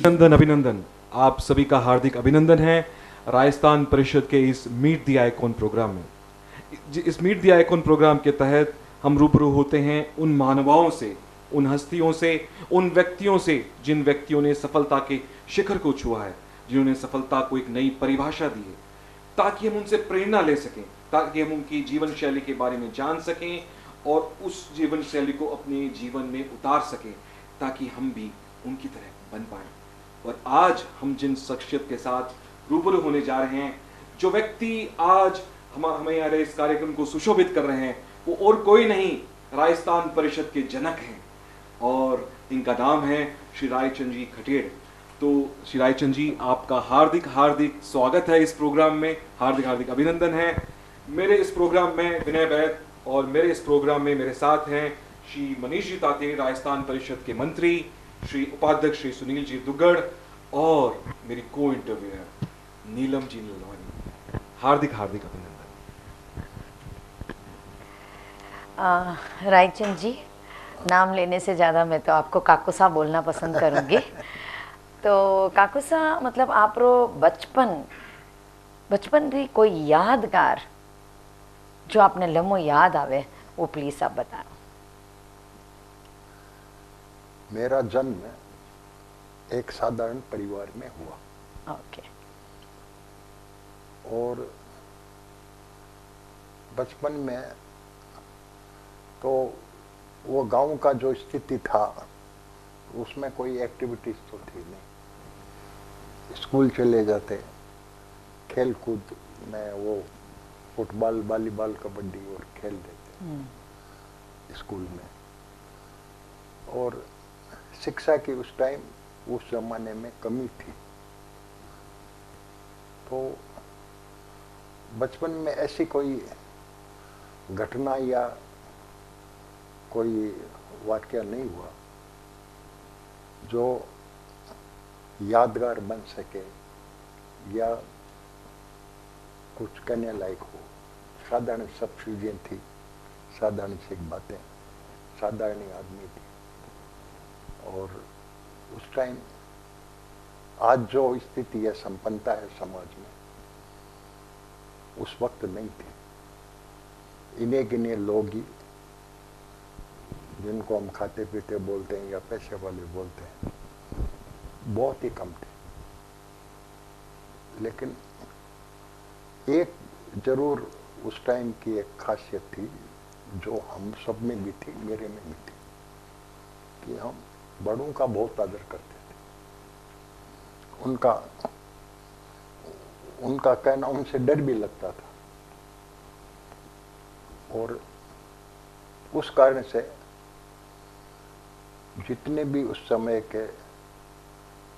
अभिनंदन अभिनंदन, आप सभी का हार्दिक अभिनंदन है राजस्थान परिषद के इस मीट द आइकॉन प्रोग्राम में। इस मीट द आइकॉन प्रोग्राम के तहत हम रूबरू होते हैं उन महानुभावों से, उन हस्तियों से, उन व्यक्तियों से जिन व्यक्तियों ने सफलता के शिखर को छुआ है, जिन्होंने सफलता को एक नई परिभाषा दी है, ताकि हम उनसे प्रेरणा ले सकें, ताकि हम उनकी जीवन शैली के बारे में जान सकें और उस जीवन शैली को अपने जीवन में उतार सकें, ताकि हम भी उनकी तरह बन पाएं। और आज हम जिन शख्सियत के साथ रूबरू होने जा रहे हैं, जो व्यक्ति आज हमें यार इस कार्यक्रम को सुशोभित कर रहे हैं, वो और कोई नहीं, राजस्थान परिषद के जनक हैं और इनका नाम है श्री रायचंद जी खटेड़। तो श्री रायचंद जी, आपका हार्दिक हार्दिक स्वागत है इस प्रोग्राम में, हार्दिक हार्दिक अभिनंदन है। मेरे इस प्रोग्राम में विनय बैद और मेरे इस प्रोग्राम में मेरे साथ हैं श्री मनीष जी ताते, राजस्थान परिषद के मंत्री, श्री उपाध्यक्ष श्री सुनील जी दुग्गड़ और मेरी को इंटरव्यूअर नीलम जी नीलवानी। हार्दिक हार्दिक अभिनंदन। रायचंद जी, नाम लेने से ज़्यादा मैं तो आपको काकूसा बोलना पसंद करूँगी। तो काकूसा मतलब आप रो बचपन री कोई यादगार जो आपने लम्हो याद आवे वो प्लीज आप बताओ। मेरा जन्म एक साधारण परिवार में हुआ। ओके। और बचपन में तो वो गांव का जो स्थिति था उसमें कोई एक्टिविटीज तो थी नहीं। स्कूल चले जाते, खेल कूद में वो फुटबॉल, वॉलीबॉल, कबड्डी और खेल देते स्कूल में। और शिक्षा की उस टाइम, उस जमाने में कमी थी। तो बचपन में ऐसी कोई घटना या कोई वाकया नहीं हुआ जो यादगार बन सके या कुछ कहने लायक हो। साधारण सब चीजें थी, साधारण सी बातें, साधारण आदमी थी। और उस टाइम आज जो स्थिति है, संपन्नता है समाज में, उस वक्त नहीं थी। इन्हें गिने लोग ही, जिनको हम खाते पीते बोलते हैं या पैसे वाले बोलते हैं, बहुत ही कम थे। लेकिन एक जरूर उस टाइम की एक खासियत थी जो हम सब में भी थी, मेरे में भी थी, कि हम बड़ों का बहुत आदर करते थे। उनका कहना, उनसे डर भी लगता था। और उस कारण से जितने भी उस समय के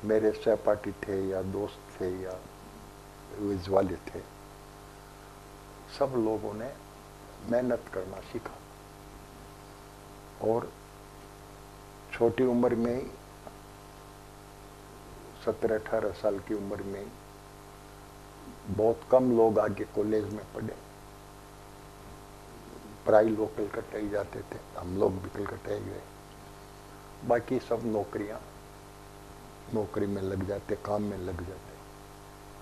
मेरे सहपाठी थे या दोस्त थे या विज वाले थे, सब लोगों ने मेहनत करना सीखा। और छोटी उम्र में ही, 17-18 साल की उम्र में ही, बहुत कम लोग आगे कॉलेज में पढ़े। प्राय लोग कलकत्ता ही जाते थे, हम लोग भी कलकत्ता ही गए। बाकी सब नौकरी में लग जाते, काम में लग जाते,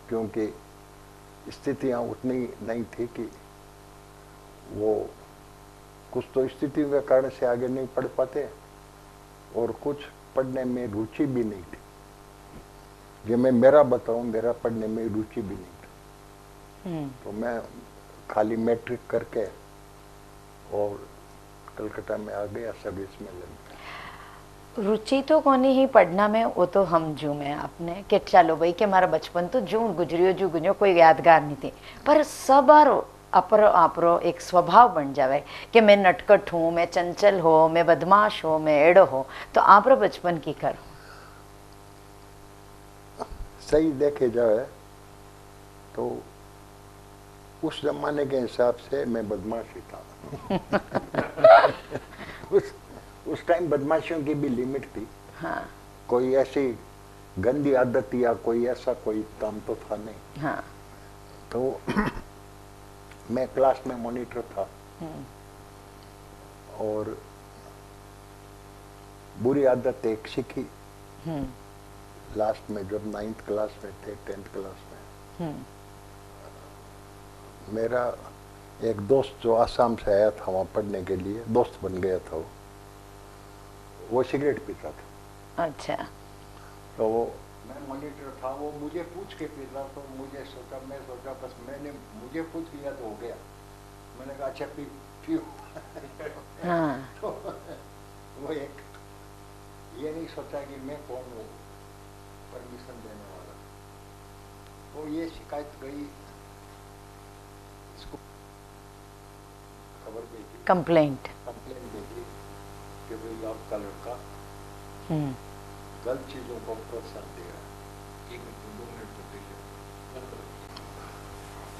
क्योंकि स्थितियां उतनी नहीं थी कि वो कुछ तो स्थिति के कारण से आगे नहीं पढ़ पाते और कुछ पढ़ने में रुचि भी नहीं थी। ये मैं मेरा बताऊं, मेरा पढ़ने में रुचि भी नहीं थी। तो मैं खाली मैट्रिक करके और कलकत्ता में आ गया, सर्विस में लग गया। रुचि तो कोनी ही पढ़ना में, वो तो हम जू में आपने के चलो भाई के मारा बचपन तो जू गुजरियो कोई यादगार नहीं थी। पर सबारो आपरो एक स्वभाव बन जावे कि मैं नटखट हूँ, मैं चंचल हो, मैं बदमाश हो, मैं एड़ो हो। तो आपरो बचपन की करो सही देखे जाए तो उस जमाने के हिसाब से मैं बदमाश ही था। उस टाइम बदमाशियों की भी लिमिट थी। हाँ। कोई ऐसी गंदी आदत या कोई ऐसा कोई काम तो था नहीं। हाँ। तो मैं क्लास में मॉनिटर था और बुरी आदत एक सीखी, लास्ट में जब 9th क्लास में थे, 10th क्लास में, मेरा एक दोस्त जो आसाम से आया था वहाँ पढ़ने के लिए, दोस्त बन गया था वो सिगरेट पीता था। अच्छा। तो वो, मैं मॉनिटर था, वो मुझे पूछ के पीता, तो मैं सोचा बस मुझे पूछ लिया तो हो गया। मैंने कहा अच्छा पियो। हाँ। तो वो एक ये नहीं सोचा कि मैं कौन हूँ परमिशन देने वाला। तो ये शिकायत गई, इसको खबर भेजी, कंप्लेंट भेजी कि भाई आपका लड़का गलत चीजों को प्रोत्साहन दे रहा है। 1 मिनट 2 मिनट तो दे।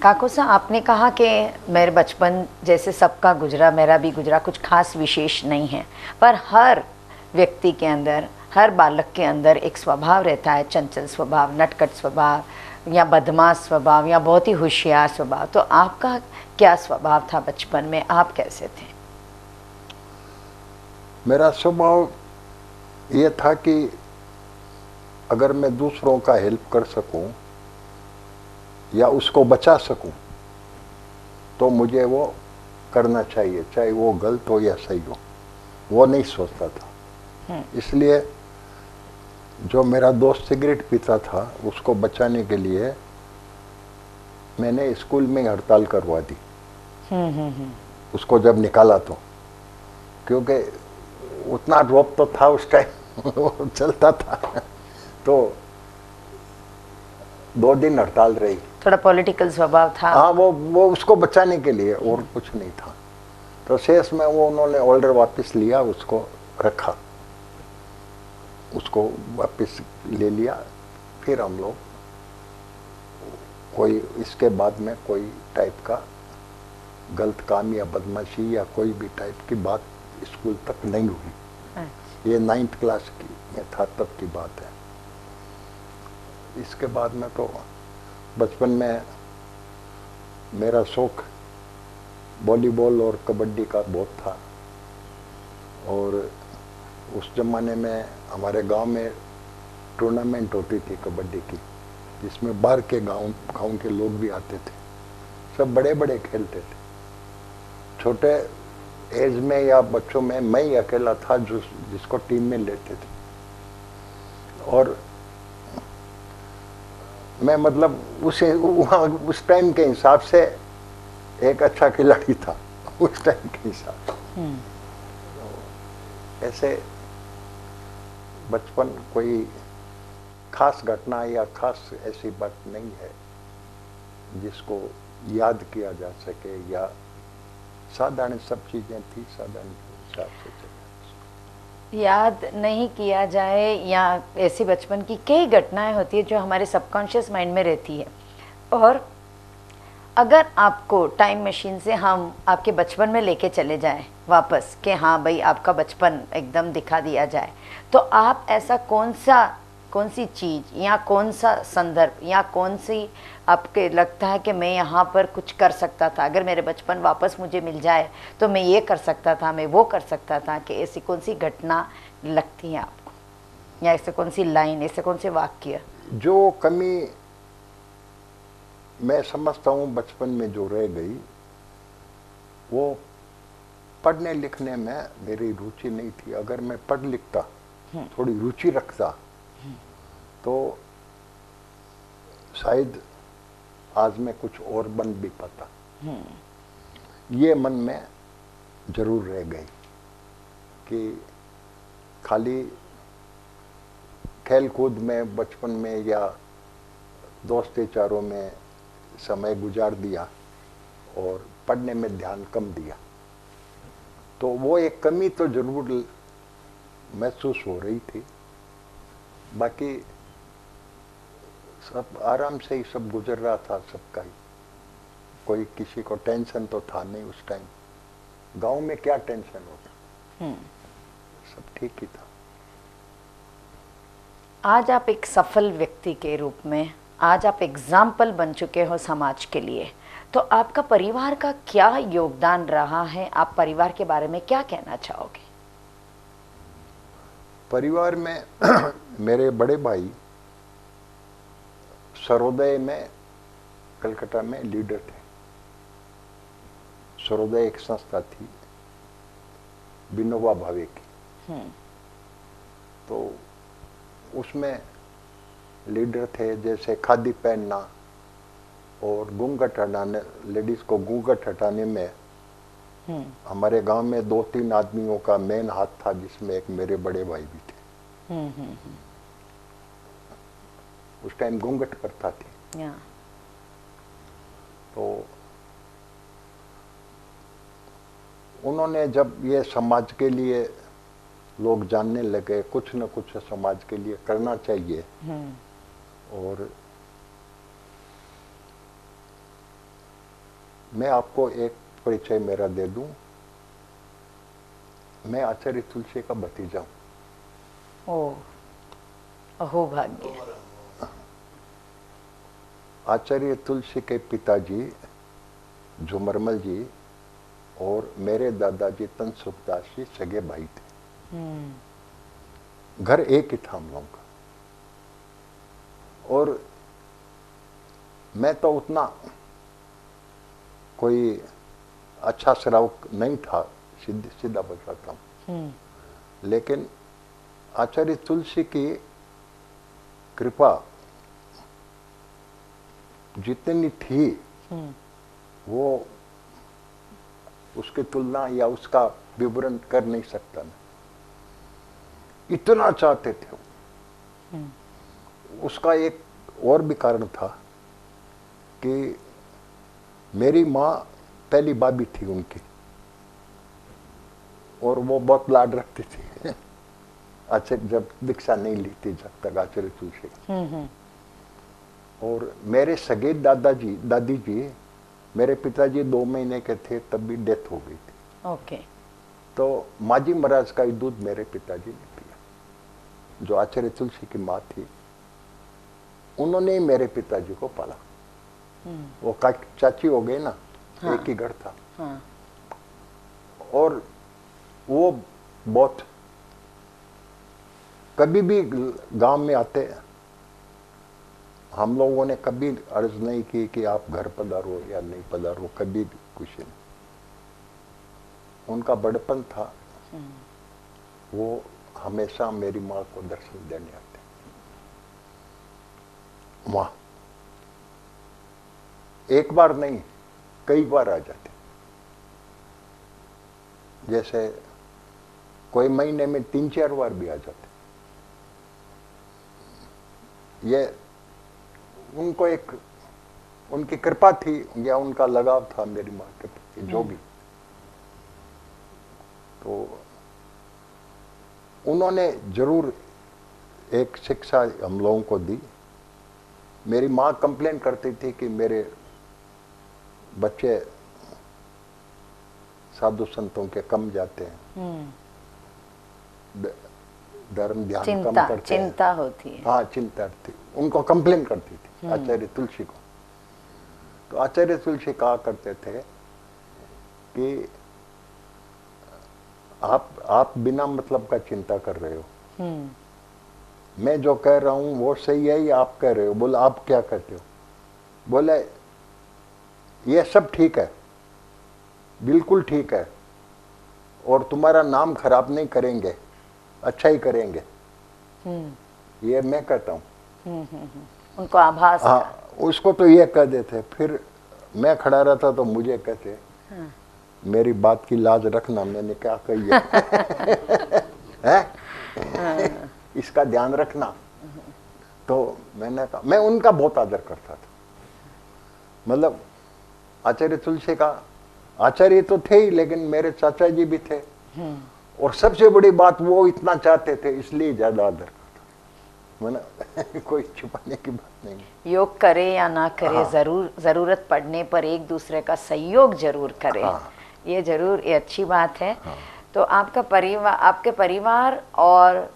काको साहब, आपने कहा कि मेरे बचपन जैसे सबका गुजरा, मेरा भी गुजरा, कुछ खास विशेष नहीं है, पर हर व्यक्ति के अंदर, हर बालक के अंदर एक स्वभाव रहता है, चंचल स्वभाव, नटखट स्वभाव, या बदमाश स्वभाव, या बहुत ही होशियार स्वभाव। तो आपका क्या स्वभाव था बचपन में, आप कैसे थे? मेरा स्वभाव ये था कि अगर मैं दूसरों का हेल्प कर सकूं या उसको बचा सकूं तो मुझे वो करना चाहिए, चाहे वो गलत हो या सही हो, वो नहीं सोचता था। इसलिए जो मेरा दोस्त सिगरेट पीता था उसको बचाने के लिए मैंने स्कूल में हड़ताल करवा दी उसको जब निकाला तो, क्योंकि उतना रोप तो था उस टाइम वो चलता था। तो 2 दिन हड़ताल रही। थोड़ा पॉलिटिकल स्वभाव था। हाँ, वो उसको बचाने के लिए, और कुछ नहीं था। तो शेष में वो उन्होंने ऑर्डर वापस लिया, उसको रखा, उसको वापस ले लिया। फिर हम लोग कोई इसके बाद में कोई टाइप का गलत काम या बदमाशी या कोई भी टाइप की बात स्कूल तक नहीं हुई। ये 9th क्लास की में था तब की बात है। इसके बाद में तो बचपन में मेरा शौक वॉलीबॉल और कबड्डी का बहुत था, और उस जमाने में हमारे गांव में टूर्नामेंट होती थी कबड्डी की, जिसमें बाहर के गांव के लोग भी आते थे। सब बड़े बड़े खेलते थे। छोटे एज में या बच्चों में मैं ही अकेला था जिसको टीम में लेते थे। और मैं मतलब उस टाइम के हिसाब से एक अच्छा खिलाड़ी था, उस टाइम के हिसाब से। ऐसे बचपन कोई खास घटना या खास ऐसी बात नहीं है जिसको याद किया जा सके, या साधारण सब चीजें थी, साधारण हिसाब से चला। याद नहीं किया जाए, या ऐसी बचपन की कई घटनाएं होती है जो हमारे सबकॉन्शियस माइंड में रहती है। और अगर आपको टाइम मशीन से हम आपके बचपन में लेके चले जाएं वापस, कि हाँ भाई आपका बचपन एकदम दिखा दिया जाए, तो आप ऐसा कौन सी चीज़ या कौन सा संदर्भ या कौन सी आपके लगता है कि मैं यहाँ पर कुछ कर सकता था, अगर मेरे बचपन वापस मुझे मिल जाए तो मैं ये कर सकता था, मैं वो कर सकता था, कि ऐसी कौन सी घटना लगती है आपको, या ऐसे कौन सी लाइन, ऐसे कौन से वाक्य? जो कमी मैं समझता हूँ बचपन में जो रह गई, वो पढ़ने लिखने में मेरी रुचि नहीं थी। अगर मैं पढ़ लिखता, थोड़ी रुचि रखता, तो शायद आज मैं कुछ और बन भी पाता। ये मन में जरूर रह गई कि खाली खेल कूद में बचपन में या दोस्त यारों में समय गुजार दिया और पढ़ने में ध्यान कम दिया। तो वो एक कमी तो जरूर महसूस हो रही थी। बाकी सब आराम से ही सब गुजर रहा था, सबका ही। कोई किसी को टेंशन तो था नहीं उस टाइम। गांव में क्या टेंशन होता, सब ठीक ही था। आज आप एक सफल व्यक्ति के रूप में, आज आप एग्जाम्पल बन चुके हो समाज के लिए, तो आपका परिवार का क्या योगदान रहा है? आप परिवार के बारे में क्या कहना चाहोगे? परिवार में मेरे बड़े भाई सर्वोदय में कलकत्ता में लीडर थे। सर्वोदय एक संस्था थी विनोबा भावे की, तो उसमें लीडर थे। जैसे खादी पहनना और घूंघट हटाने, लेडीज को घूंघट हटाने में हमारे गांव में 2-3 आदमियों का मेन हाथ था, जिसमें एक मेरे बड़े भाई भी थे। उस टाइम घूंघट प्रथा थी। तो उन्होंने जब ये समाज के लिए लोग जानने लगे कुछ न कुछ समाज के लिए करना चाहिए, और मैं आपको एक परिचय मेरा दे दूं। मैं आचार्य तुलसी का भतीजा हूं। अहो भाग्य। आचार्य तुलसी के पिताजी झुमरमल जी और मेरे दादाजी तनसुखदास जी सगे भाई थे। घर एक ही था हम लोगों का। और मैं तो उतना कोई अच्छा श्रावक नहीं था, सीधा बताता हूँ, लेकिन आचार्य तुलसी की कृपा जितनी थी वो उसकी तुलना या उसका विवरण कर नहीं सकता मैं। इतना चाहते थे वो। उसका एक और भी कारण था कि मेरी माँ पहली भाभी थी उनकी, और वो बहुत लाड रखती थी। अच्छा, जब दीक्षा नहीं ली थी जब तक आचार्य तुलसी। और मेरे सगे दादी जी, मेरे पिताजी 2 महीने के थे तब भी डेथ हो गई थी। ओके। तो माजी महाराज का ही दूध मेरे पिताजी ने पिया, जो आचार्य तुलसी की माँ थी। उन्होंने ही मेरे पिताजी को पाला। वो चाची हो गई ना। हाँ। एक ही घर था। हाँ। और वो बहुत, कभी भी गांव में आते हम लोगों ने कभी अर्ज नहीं की कि आप घर पधारो या नहीं पधारो, कभी भी कुछ नहीं। उनका बड़पन था, वो हमेशा मेरी माँ को दर्शन देने आते। वहां एक बार नहीं, कई बार आ जाते। जैसे कोई महीने में 3-4 बार भी आ जाते। ये उनको एक उनकी कृपा थी या उनका लगाव था मेरी माँ के प्रति, जो भी। तो उन्होंने जरूर एक शिक्षा हम लोगों को दी। मेरी माँ कंप्लेन करती थी कि मेरे बच्चे साधु संतों के कम जाते हैं, धर्म ध्यान कम करते हैं। चिंता होती है। हाँ, चिंता थी। उनको कंप्लेन करती थी आचार्य तुलसी को। तो आचार्य तुलसी कहा करते थे कि आप बिना मतलब का चिंता कर रहे हो। मैं जो कह रहा हूं वो सही है या आप कह रहे हो? बोला आप क्या कहते हो? बोले ये सब ठीक है, बिल्कुल ठीक है, और तुम्हारा नाम खराब नहीं करेंगे, अच्छा ही करेंगे। ये मैं कहता हूँ। उनको आभास था। हाँ, उसको तो ये कह देते। फिर मैं खड़ा रहता तो मुझे कहते, मेरी बात की लाज रखना, मैंने क्या कही है? इसका ध्यान रखना। तो मैंने कहा, मैं उनका बहुत आदर करता था। मतलब आचार्य तुलसी का आचार्य तो थे ही, लेकिन मेरे चाचा जी भी थे। और सबसे बड़ी बात, वो इतना चाहते थे इसलिए ज्यादा आदर करता। मैंने कोई छुपाने की बात नहीं। योग करे या ना करे, हाँ। जरूरत पड़ने पर एक दूसरे का सहयोग जरूर करे। हाँ। ये जरूर, ये अच्छी बात है। हाँ। तो आपके परिवार और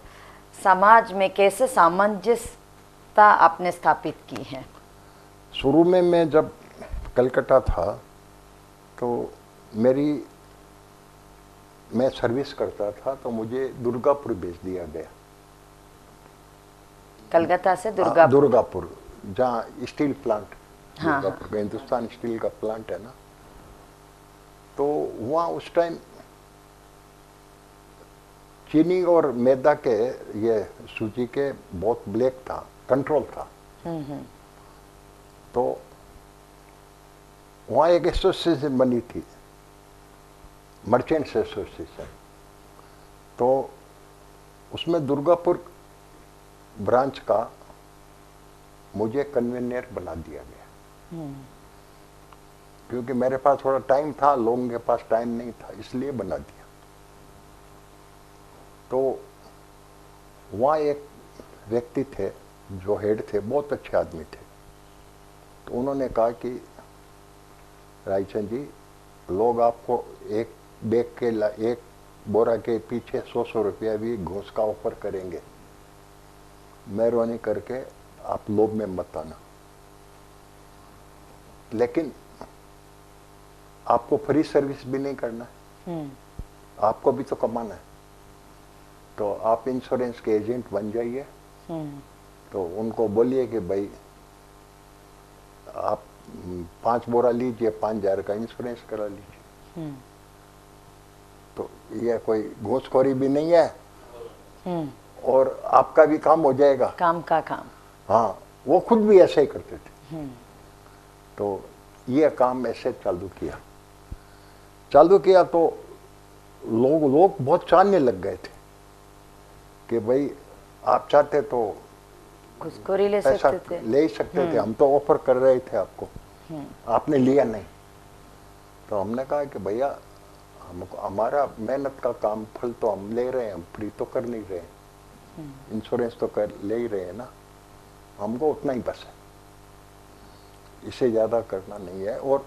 समाज में कैसे सामंजस्यता आपने स्थापित की है? शुरू में मैं जब कलकत्ता था तो मैं सर्विस करता था, तो मुझे दुर्गापुर भेज दिया गया। कलकत्ता से दुर्गापुर? दुर्गापुर जहाँ स्टील प्लांट, हाँ, दुर्गापुर का हिंदुस्तान स्टील का प्लांट है ना, तो वहाँ उस टाइम चीनी और मैदा के, ये सूजी के बहुत ब्लैक था, कंट्रोल था। तो वहाँ एक एसोसिएशन बनी थी, मर्चेंट्स एसोसिएशन। तो उसमें दुर्गापुर ब्रांच का मुझे कन्वीनर बना दिया गया, क्योंकि मेरे पास थोड़ा टाइम था, लोगों के पास टाइम नहीं था, इसलिए बना दिया। तो वहाँ एक व्यक्ति थे जो हेड थे, बहुत अच्छे आदमी थे। तो उन्होंने कहा कि रायचंद जी, लोग आपको एक बैग के एक बोरा के पीछे 100-100 रुपया भी घूस का ऑफर करेंगे, मेहरबानी करके आप लोभ में मत आना, लेकिन आपको फ्री सर्विस भी नहीं करना है, आपको भी तो कमाना है। तो आप इंश्योरेंस के एजेंट बन जाइए। तो उनको बोलिए कि भाई आप 5 बोरा लीजिए, 5,000 का इंश्योरेंस करा लीजिए। तो यह कोई घूसखोरी भी नहीं है और आपका भी काम हो जाएगा, काम का काम। हाँ, वो खुद भी ऐसे ही करते थे। तो यह काम ऐसे चालू किया तो लोग बहुत चाहने लग गए थे कि भाई आप चाहते तो घुसखोरी ले पैसा सकते थे। ले ही सकते थे, हम तो ऑफर कर रहे थे आपको, आपने लिया नहीं। तो हमने कहा कि भैया हमको हमारा मेहनत का काम फल तो हम ले रहे हैं, हम फ्री तो कर नहीं रहे, इंश्योरेंस तो कर ले ही रहे हैं ना, हमको उतना ही बस है, इससे ज़्यादा करना नहीं है। और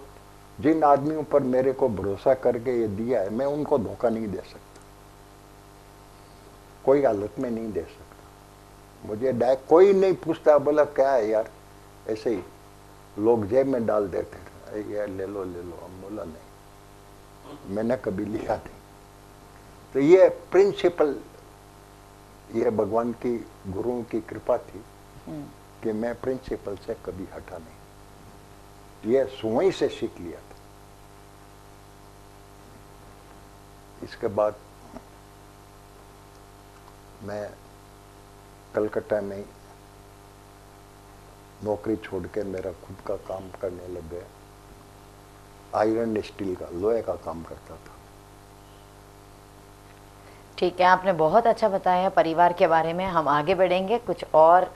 जिन आदमियों पर मेरे को भरोसा करके ये दिया है, मैं उनको धोखा नहीं दे सकता, कोई हालत में नहीं दे सकता। मुझे डायरेक्ट कोई नहीं पूछता, बोला क्या है यार, ऐसे ही लोग जेब में डाल देते थे, यार ले लो, हम बोला नहीं, मैंने कभी लिया नहीं। तो ये प्रिंसिपल, ये भगवान की, गुरुओं की कृपा थी कि मैं प्रिंसिपल से कभी हटा नहीं, ये वहीं से सीख लिया था। इसके बाद मैं कलकत्ता में नौकरी छोड़ के मेरा खुद का काम करने लग गया, आयरन स्टील का, लोहे का काम करता था। ठीक है, आपने बहुत अच्छा बताया परिवार के बारे में। हम आगे बढ़ेंगे कुछ और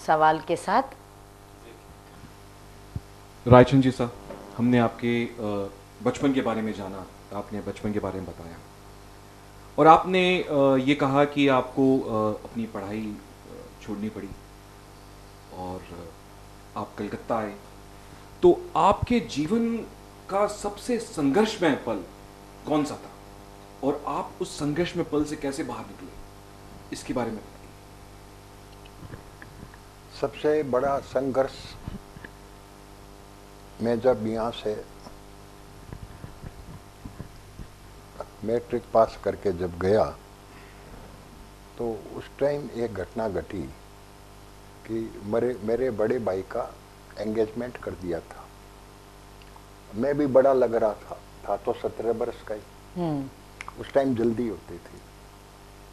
सवाल के साथ। रायचंद जी साहब, हमने आपके बचपन के बारे में जाना, आपने बचपन के बारे में बताया और आपने ये कहा कि आपको अपनी पढ़ाई छोड़नी पड़ी और आप कलकत्ता आए। तो आपके जीवन का सबसे संघर्षमय पल कौन सा था और आप उस संघर्षमय पल से कैसे बाहर निकले, इसके बारे में बताइए। सबसे बड़ा संघर्ष, मैं जब यहाँ से मैट्रिक पास करके जब गया तो उस टाइम एक घटना घटी कि मेरे बड़े भाई का एंगेजमेंट कर दिया था। मैं भी बड़ा लग रहा था तो 17 वर्ष का ही, उस टाइम जल्दी होती थी।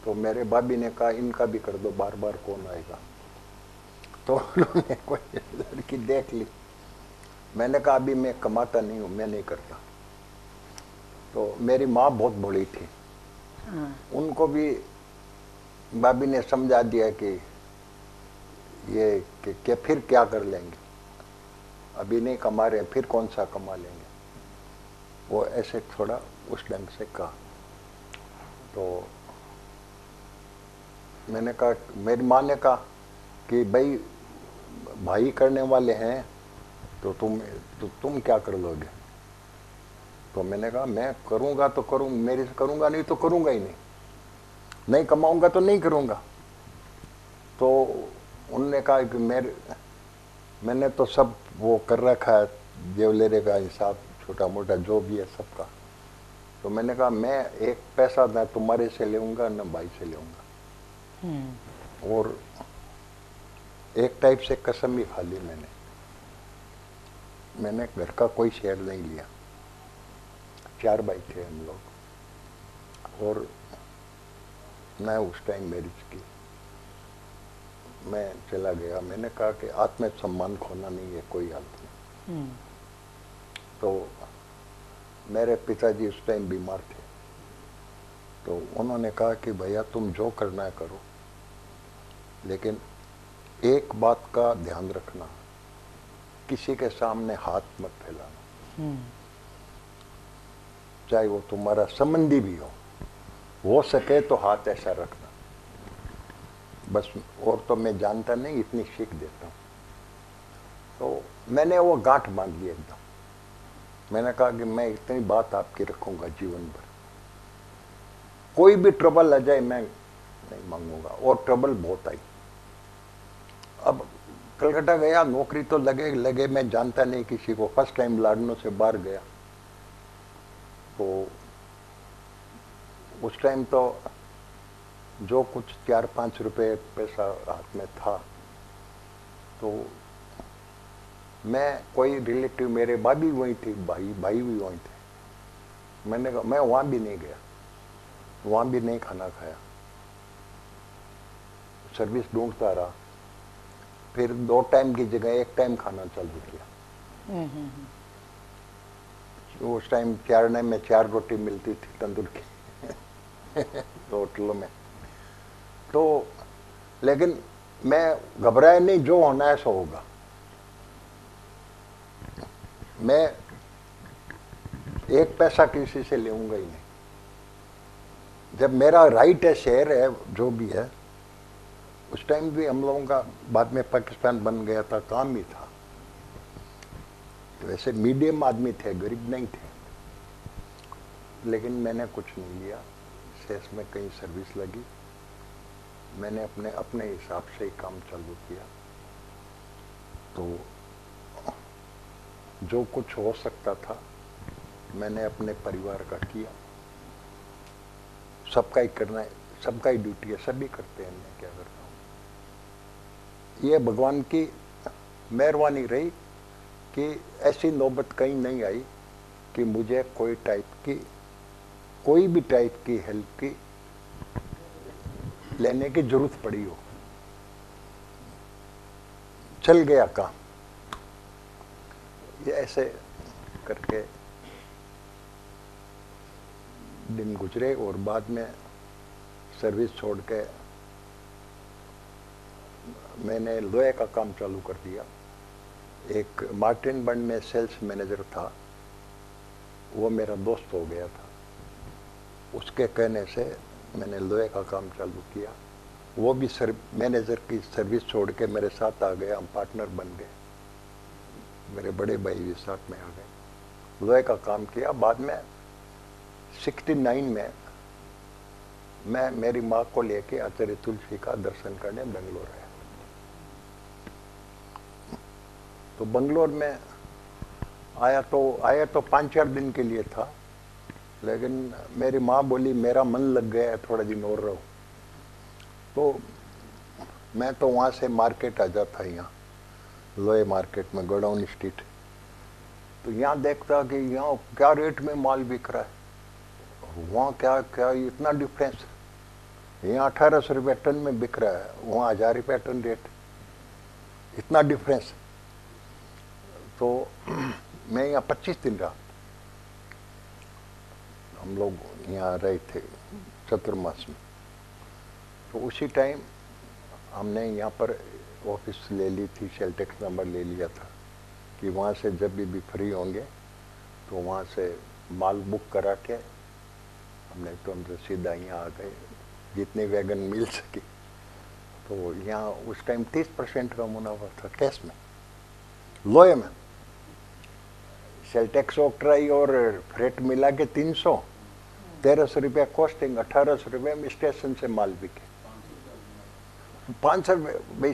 तो मेरे भाभी ने कहा इनका भी कर दो, बार बार कौन आएगा। तो उन्होंने कोई लड़की देख ली। मैंने कहा अभी मैं कमाता नहीं हूँ, मैं नहीं करता। तो मेरी माँ बहुत बड़ी थी, उनको भी भाभी ने समझा दिया कि ये कि फिर क्या कर लेंगे, अभी नहीं कमा रहे, फिर कौन सा कमा लेंगे। वो ऐसे थोड़ा उस ढंग से कहा। तो मैंने कहा, मेरी माँ ने कहा कि भाई भाई करने वाले हैं तो तुम क्या कर लोगे। तो मैंने कहा मैं करूँगा तो करूँ, मेरे से करूँगा नहीं तो करूँगा ही नहीं, नहीं कमाऊँगा तो नहीं करूँगा। तो उन्होंने कहा कि मैंने तो सब वो कर रखा है, ज्वेलरी का हिसाब छोटा मोटा जो भी है सबका। तो मैंने कहा मैं एक पैसा ना तुम्हारे से लेऊँगा ना भाई से लेऊँगा। और एक टाइप से कसम ही खा ली मैंने घर का कोई शेयर नहीं लिया। 4 भाई थे हम लोग और मैं उस टाइम मैरिज की, मैं चला गया। मैंने कहा कि आत्मसम्मान खोना नहीं है कोई हालत में। तो मेरे पिताजी उस टाइम बीमार थे, तो उन्होंने कहा कि भैया तुम जो करना है करो, लेकिन एक बात का ध्यान रखना, किसी के सामने हाथ मत फैलाना, चाहे वो तुम्हारा संबंधी भी हो सके तो हाथ ऐसा रखना बस। और तो मैं जानता नहीं, इतनी सीख देता हूँ। तो मैंने वो गांठ बांध ली एकदम। मैंने कहा कि मैं इतनी बात आपकी रखूंगा जीवन भर, कोई भी ट्रबल आ जाए मैं नहीं मांगूंगा। और ट्रबल बहुत आई। अब कलकत्ता गया, नौकरी तो लगे मैं जानता नहीं किसी को। फर्स्ट टाइम लाडनो से बाहर गया, तो उस टाइम तो जो कुछ 4-5 रुपए पैसा हाथ में था, तो मैं कोई रिलेटिव, मेरे भाभी वहीं थी, भाई भी वहीं थे। मैंने कहा मैं वहाँ भी नहीं गया, वहाँ भी नहीं खाना खाया, सर्विस ढूंढता रहा। फिर 2 टाइम की जगह 1 टाइम खाना चालू किया। उस टाइम 4 आने में 4 रोटी मिलती थी तंदूर की तो होटलों में। तो लेकिन मैं घबराया नहीं, जो होना है सो होगा। मैं 1 पैसा किसी से लेऊंगा ही नहीं। जब मेरा राइट है, शेयर है, जो भी है। उस टाइम भी हम लोगों का बाद में पाकिस्तान बन गया था, काम ही था। वैसे मीडियम आदमी थे, गरीब नहीं थे, लेकिन मैंने कुछ नहीं लिया। सेल्स में कहीं सर्विस लगी, मैंने अपने हिसाब से ही काम चालू किया। तो जो कुछ हो सकता था मैंने अपने परिवार का किया। सबका ही करना है, सबका ही ड्यूटी है, सभी करते हैं, मैं क्या करता हूँ। ये भगवान की मेहरबानी रही कि ऐसी नौबत कहीं नहीं आई कि मुझे कोई भी टाइप की हेल्प की लेने की जरूरत पड़ी हो। चल गया काम। ये ऐसे करके दिन गुजरे और बाद में सर्विस छोड़ के मैंने लोहे का काम चालू कर दिया। एक मार्टिन बंड में सेल्स मैनेजर था, वो मेरा दोस्त हो गया था। उसके कहने से मैंने लोहे का काम चालू किया। वो भी मैनेजर की सर्विस छोड़ के मेरे साथ आ गए, हम पार्टनर बन गए। मेरे बड़े भाई भी साथ में आ गए, लोहे का काम किया। बाद में 69 में मैं मेरी माँ को लेके आचार्य तुलसी का दर्शन करने बेंगलोर आया। तो बेंगलोर में आया तो 5-4 दिन के लिए था, लेकिन मेरी माँ बोली मेरा मन लग गया है, थोड़ा दिन और रहो। तो मैं तो वहाँ से मार्केट आ जाता, यहाँ लोहे मार्केट में गोडाउन स्ट्रीट। तो यहाँ देखता कि यहाँ क्या रेट में माल बिक रहा है, वहाँ क्या इतना डिफरेंस। यहाँ 1800 रुपये टन में बिक रहा है, वहाँ 1000 रुपये टन रेट, इतना डिफरेंस। तो मैं यहाँ 25 दिन रहा। हम लोग यहाँ रहे थे चतुर्मास में। तो उसी टाइम हमने यहाँ पर ऑफिस ले ली थी, सेलटेक्स नंबर ले लिया था कि वहाँ से जब भी फ्री होंगे तो वहाँ से माल बुक करा के हमने तो हम सीधा यहाँ आ गए, जितने वैगन मिल सके। तो यहाँ उस टाइम 30% का मुनाफा था कैश में, लोहे में। सेलटेक्स ऑक्ट्राई और फ्रेट मिला के 300, 1300 रुपया कॉस्टिंग, 1800 रुपये में स्टेशन से माल बिके। 500 भाई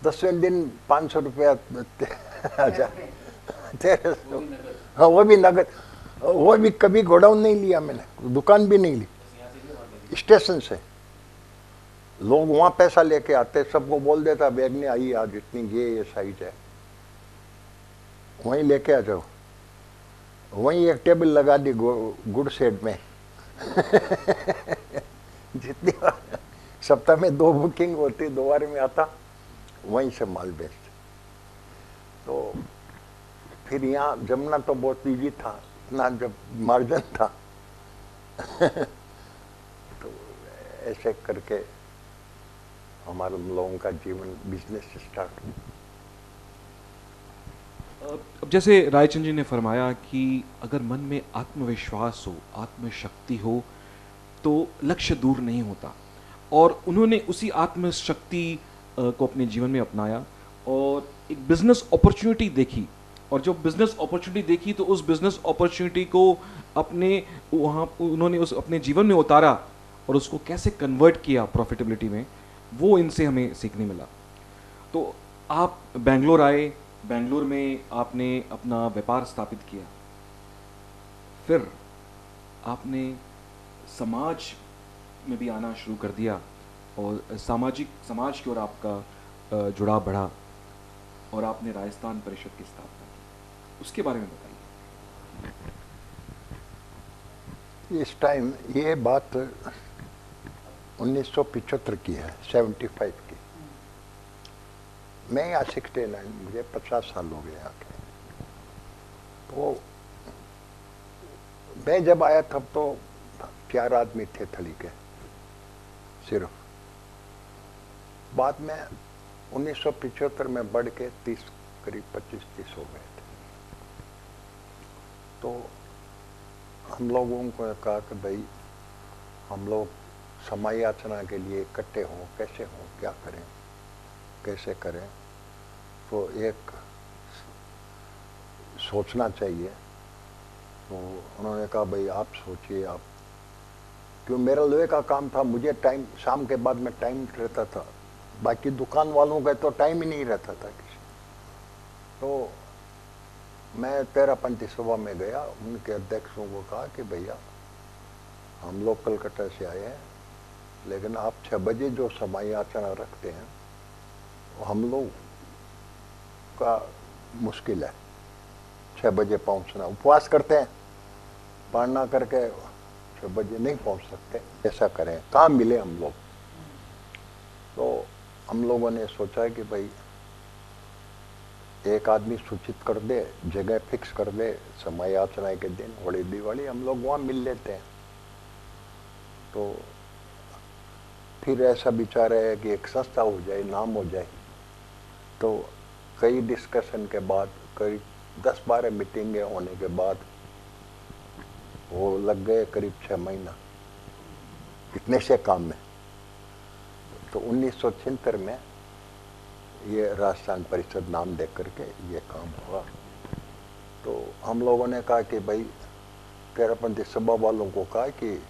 10वें दिन 500 रुपया 1300। हाँ वो भी नगद, वो भी कभी गोडाउन नहीं लिया मैंने, दुकान भी नहीं ली, स्टेशन से लोग वहाँ पैसा लेके आते, सबको बोल देता बैग ने आई आज इतनी ये साइज है, वहीं लेके आ जाओ। वहीं एक टेबल लगा दी गुड सेट में जितनी बार सप्ताह में 2 बुकिंग होती, 2 बार में आता, वहीं से माल बेचते। तो फिर यहाँ जमना तो बहुत ईजी था, इतना जब मार्जिन था तो ऐसे करके हमारे लोगों का जीवन बिजनेस स्टार्ट हुआ। अब जैसे रायचंद जी ने फरमाया कि अगर मन में आत्मविश्वास हो, आत्मशक्ति हो, तो लक्ष्य दूर नहीं होता, और उन्होंने उसी आत्मशक्ति को अपने जीवन में अपनाया और एक बिजनेस अपॉर्चुनिटी देखी, और जब बिजनेस अपॉर्चुनिटी देखी तो उस बिजनेस अपॉर्चुनिटी को अपने वहाँ उन्होंने उस अपने जीवन में उतारा और उसको कैसे कन्वर्ट किया प्रॉफिटेबिलिटी में, वो इनसे हमें सीखने मिला। तो आप बेंगलोर आए, बेंगलोर में आपने अपना व्यापार स्थापित किया, फिर आपने समाज में भी आना शुरू कर दिया और समाज की ओर आपका जुड़ाव बढ़ा और आपने राजस्थान परिषद की स्थापना की, उसके बारे में बताइए। इस टाइम ये बात 1975 की है, 75 की। मैं यहाँ 69, मुझे 50 साल हो गए आके। तो मैं जब आया तब तो 4 आदमी थे थली के सिर्फ। बाद में 1975 में बढ़ के 30, करीब 25-30 हो गए थे। तो हम लोगों को कहा कि भाई हम लोग समय याचना के लिए इकट्ठे हों, कैसे हों, क्या करें, कैसे करें। तो एक सोचना चाहिए। तो उन्होंने कहा भाई आप सोचिए, आप, क्यों मेरा लोहे का काम था, मुझे टाइम शाम के बाद में टाइम रहता था, बाकी दुकान वालों का तो टाइम ही नहीं रहता था किसी। तो मैं तेरापंथी सभा में गया, उनके अध्यक्षों को कहा कि भैया हम लोग कलकत्ता से आए हैं, लेकिन आप 6 बजे जो समय याचना रखते हैं वो हम लोग का मुश्किल है। 6 बजे पहुंचना, उपवास करते हैं, पालना करके 6 बजे नहीं पहुंच सकते, ऐसा करें, काम मिले हम लोग। तो हम लोगों ने सोचा कि भाई एक आदमी सूचित कर दे, जगह फिक्स कर दे, समय याचना के दिन, होली दिवाली हम लोग वहाँ मिल लेते हैं। तो फिर ऐसा विचार है कि एक संस्था हो जाए, नाम हो जाए। तो कई डिस्कशन के बाद, कई 10-12 मीटिंगें होने के बाद वो लग गए करीब 6 महीना इतने से काम में। तो 1976 में ये राजस्थान परिषद नाम दे करके ये काम हुआ। तो हम लोगों ने कहा कि भाई तेरापंथी सभा वालों को कहा कि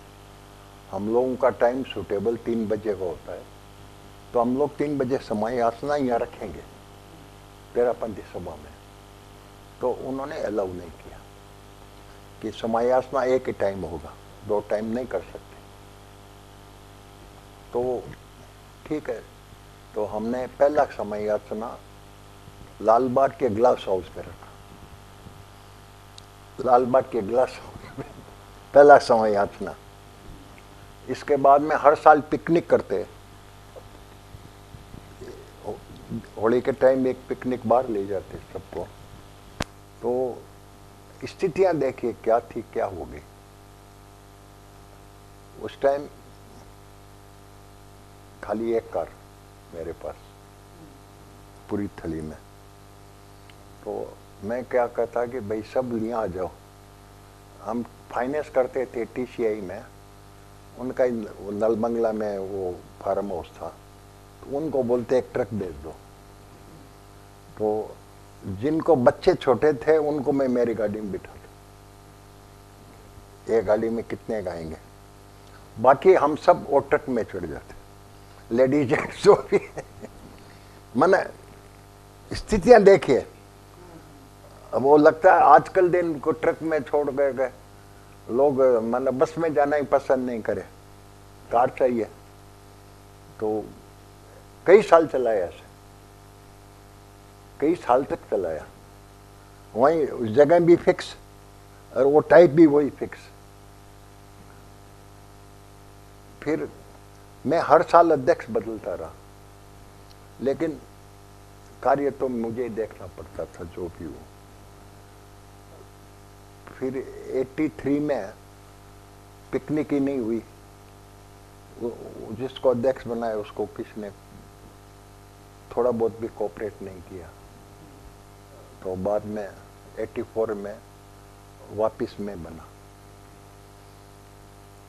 हम लोगों का टाइम सूटेबल 3 बजे का होता है, तो हम लोग 3 बजे समय याचना यहाँ रखेंगे तेरापंथी सभा में। तो उन्होंने अलाउ नहीं किया कि समय याचना एक ही टाइम होगा, 2 टाइम नहीं कर सकते। तो ठीक है, तो हमने पहला समय याचना लालबाग के ग्लास हाउस पे रखा। लालबाग के ग्लास हाउस में पहला समय याचना। इसके बाद में हर साल पिकनिक करते, होली के टाइम एक पिकनिक बाहर ले जाते सबको। तो स्थितियां देखिए क्या थी, क्या हो गई। उस टाइम खाली एक कार मेरे पास पूरी थली में। तो मैं क्या कहता कि भाई सब यहाँ आ जाओ। हम फाइनेंस करते थे TCI में, उनका नलबंगला में वो फार्म हाउस था, तो उनको बोलते एक ट्रक भेज दो। तो जिनको बच्चे छोटे थे उनको मैं मेरी गाड़ी में बिठा दूँ। एक गाड़ी में कितने गाएंगे, बाकी हम सब वो ट्रक में चढ़ जाते, लेडीज जेंट्स जो भी मैंने स्थितियां देखिए। अब वो लगता है आजकल दिन को ट्रक में छोड़ गए लोग, मतलब बस में जाना ही पसंद नहीं करे, कार चाहिए। तो कई साल चलाया ऐसे, कई साल तक चलाया, वहीं उस जगह भी फिक्स और वो टाइप भी वही फिक्स। फिर मैं हर साल अध्यक्ष बदलता रहा, लेकिन कार्य तो मुझे देखना पड़ता था जो भी हो। फिर 83 में पिकनिक ही नहीं हुई, जिसको अध्यक्ष बनाया उसको किसने थोड़ा बहुत भी कोऑपरेट नहीं किया। तो बाद में 84 में वापस मैं बना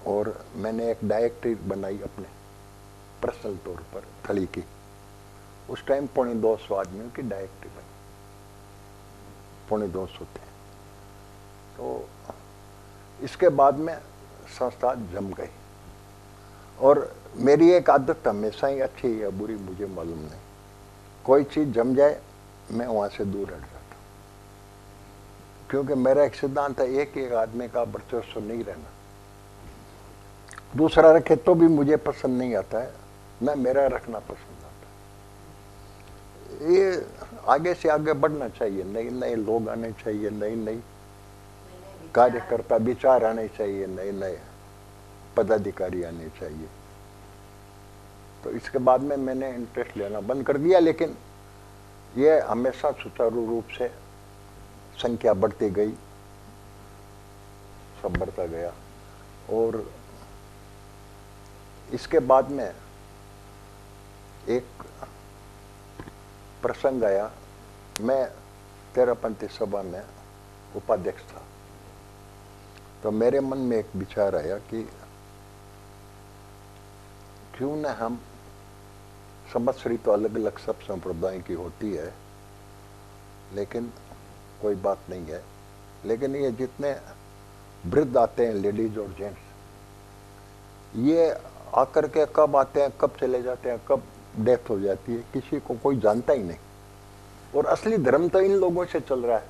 और मैंने एक डायरेक्टरी बनाई अपने पर्सनल तौर पर थली की। उस टाइम 250 आदमियों की डायरेक्टरी बनी, 250 थे। तो इसके बाद में संस्था जम गई और मेरी एक आदत हमेशा ही अच्छी या बुरी मुझे मालूम नहीं, कोई चीज़ जम जाए मैं वहाँ से दूर हट जाता, क्योंकि मेरा एक सिद्धांत है एक एक आदमी का वर्चस्व नहीं रहना। दूसरा रखे तो भी मुझे पसंद नहीं आता है, मैं मेरा रखना पसंद आता है। ये आगे से आगे बढ़ना चाहिए, नए नए लोग आने चाहिए, नई नई कार्यकर्ता विचार आने चाहिए, नए नए पदाधिकारी आने चाहिए। तो इसके बाद में मैंने इंटरेस्ट लेना बंद कर दिया, लेकिन ये हमेशा सुचारू रूप से संख्या बढ़ती गई, सब बढ़ता गया। और इसके बाद में एक प्रसंग आया, मैं तेरहपंथी सभा में उपाध्यक्ष था। तो मेरे मन में एक विचार आया कि क्यों न हम, संवत्सरी तो अलग अलग सब संप्रदाय की होती है, लेकिन कोई बात नहीं है, लेकिन ये जितने वृद्ध आते हैं, लेडीज और जेंट्स, ये आकर के कब आते हैं, कब चले जाते हैं, कब डेथ हो जाती है, किसी को कोई जानता ही नहीं। और असली धर्म तो इन लोगों से चल रहा है,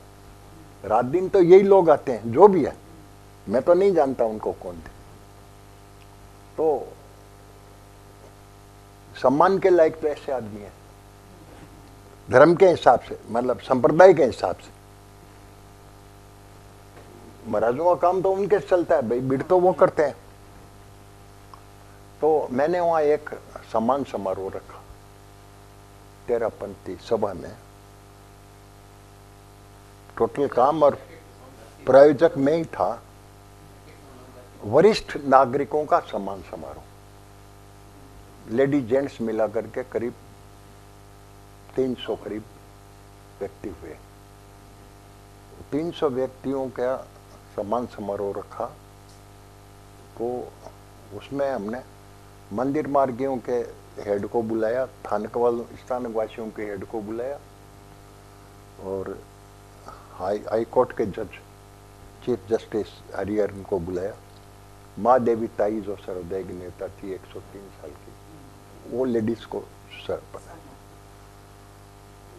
रात दिन तो यही लोग आते हैं, जो भी है, मैं तो नहीं जानता उनको कौन थे। तो सम्मान के लायक तो ऐसे आदमी है, धर्म के हिसाब से, मतलब संप्रदाय के हिसाब से। महाराजों का काम तो उनके चलता है भाई, भीड़ तो वो करते हैं। तो मैंने वहां एक सम्मान समारोह रखा तेरहपंथी सभा में, टोटल काम और प्रायोजक में ही था, वरिष्ठ नागरिकों का सम्मान समारोह, लेडी जेंट्स मिला करके करीब 300 करीब व्यक्ति हुए। 300 व्यक्तियों का सम्मान समारोह रखा। तो उसमें हमने मंदिर मार्गियों के हेड को बुलाया, स्थानक वासियों के हेड को बुलाया, और हाई कोर्ट के जज चीफ जस्टिस हरिहरन को बुलाया। माँ देवी ताई जो सर्वोदय की नेता थी 103 साल की, वो लेडीज को सर बनाया।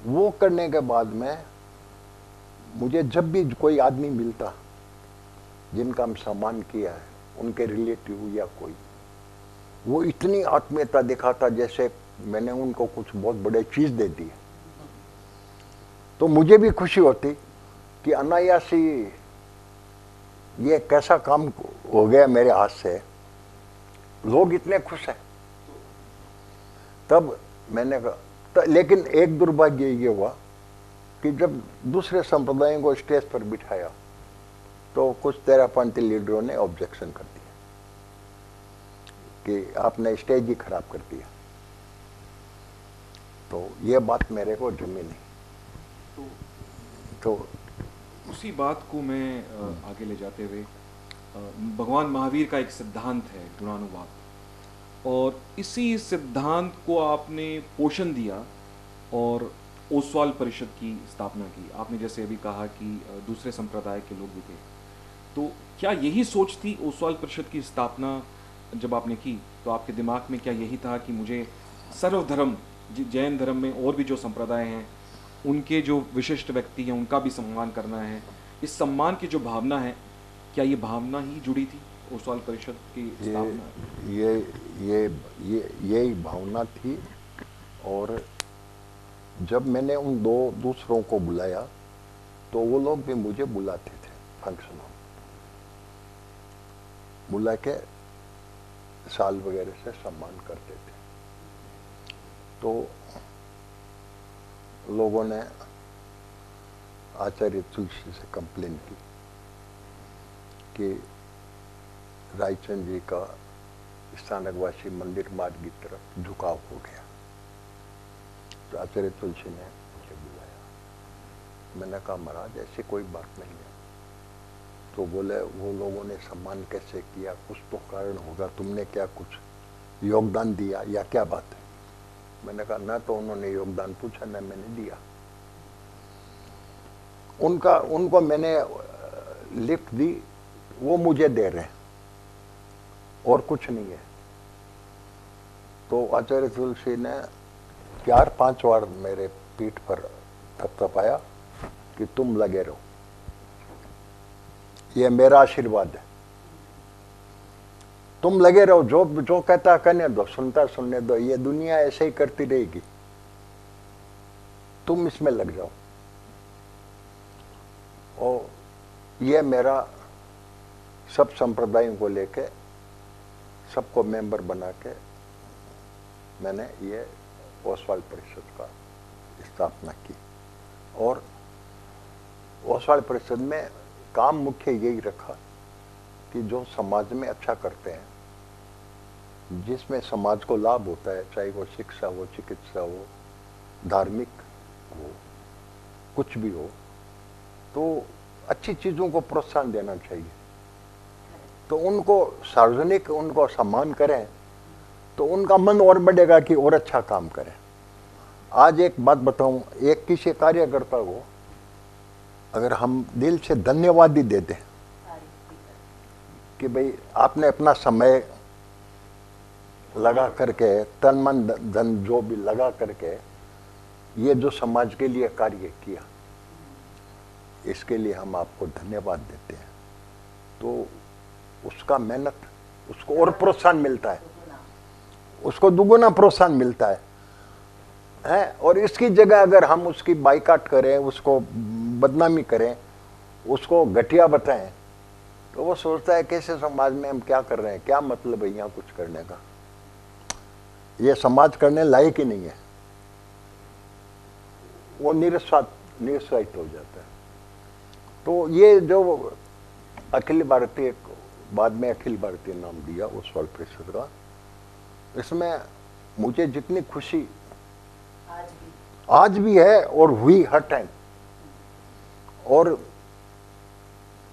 वो करने के बाद में मुझे जब भी कोई आदमी मिलता जिनका हम सम्मान किया है, उनके रिलेटिव या कोई, वो इतनी आत्मीयता दिखाता जैसे मैंने उनको कुछ बहुत बड़े चीज दे दी है। तो मुझे भी खुशी होती कि अनायासी ये कैसा काम हो गया मेरे हाथ से, लोग इतने खुश हैं। तब मैंने कहा, लेकिन एक दुर्भाग्य ये हुआ कि जब दूसरे संप्रदायों को स्टेज पर बिठाया तो कुछ तेरहपंथी लीडरों ने ऑब्जेक्शन कर दिया कि आपने स्टेज ही खराब कर दिया। तो ये बात मेरे को जमी नहीं। तो उसी बात को मैं आगे ले जाते हुए, भगवान महावीर का एक सिद्धांत है गुणानुवाद, और इसी सिद्धांत को आपने पोषण दिया और ओसवाल परिषद की स्थापना की। आपने जैसे अभी कहा कि दूसरे संप्रदाय के लोग भी थे, तो क्या यही सोच थी ओसवाल परिषद की स्थापना जब आपने की, तो आपके दिमाग में क्या यही था कि मुझे सर्वधर्म, जैन धर्म में और भी जो संप्रदाय हैं उनके जो विशिष्ट व्यक्ति हैं उनका भी सम्मान करना है, इस सम्मान की जो भावना है, क्या ये भावना ही जुड़ी थी ओसवाल परिषद की ये स्थापना? यही भावना थी। और जब मैंने उन दो दूसरों को बुलाया तो वो लोग भी मुझे बुलाते थे फंक्शनों में, बुला के साल वगैरह से सम्मान करते थे। तो लोगों ने आचार्य तुलसी से कंप्लेन की कि रायचंद जी का स्थानकवासी मंदिर मार्ग की तरफ झुकाव हो गया। तो आचार्य तुलसी ने मुझे बुलाया। मैंने कहा महाराज ऐसी कोई बात नहीं है। तो बोले वो लोगों ने सम्मान कैसे किया, कुछ तो कारण होगा, तुमने क्या कुछ योगदान दिया या क्या बात है? मैंने कहा ना तो उन्होंने योगदान पूछा ना मैंने दिया। उनको मैंने लिफ्ट दी, वो मुझे दे रहे हैं और कुछ नहीं है। तो आचार्य तुलसी ने 4-5 बार मेरे पीठ पर थपथपाया कि तुम लगे रहो, ये मेरा आशीर्वाद है, तुम लगे रहो, जो कहता करने दो, सुनता सुनने दो, ये दुनिया ऐसे ही करती रहेगी, तुम इसमें लग जाओ। और ये मेरा सब संप्रदायों को लेके सबको मेंबर बना के मैंने ये ओसवाल परिषद का स्थापना की। और ओसवाल परिषद में काम मुख्य यही रखा कि जो समाज में अच्छा करते हैं, जिसमें समाज को लाभ होता है, चाहे वो शिक्षा हो, चिकित्सा हो, धार्मिक हो, कुछ भी हो, तो अच्छी चीज़ों को प्रोत्साहन देना चाहिए। तो उनको सार्वजनिक उनको सम्मान करें तो उनका मन और बढ़ेगा कि और अच्छा काम करें। आज एक बात बताऊं, एक किसी कार्यकर्ता को अगर हम दिल से धन्यवाद ही दे दें कि भाई आपने अपना समय लगा करके, तन मन धन जो भी लगा करके ये जो समाज के लिए कार्य किया, इसके लिए हम आपको धन्यवाद देते हैं। तो उसका मेहनत, उसको और प्रोत्साहन मिलता है, उसको दुगुना प्रोत्साहन मिलता है। और इसकी जगह अगर हम उसकी बाइकाट करें, उसको बदनामी करें, उसको घटिया बताएं, तो वो सोचता है कैसे समाज में हम क्या कर रहे हैं, क्या मतलब है यहाँ कुछ करने का, ये समाज करने लायक ही नहीं है। वो निरुत्साहित हो जाता है। तो ये जो अखिल भारतीय, बाद में अखिल भारतीय नाम दिया ओसवाल परिषद का, इसमें मुझे जितनी खुशी आज भी है और हुई हर टाइम, और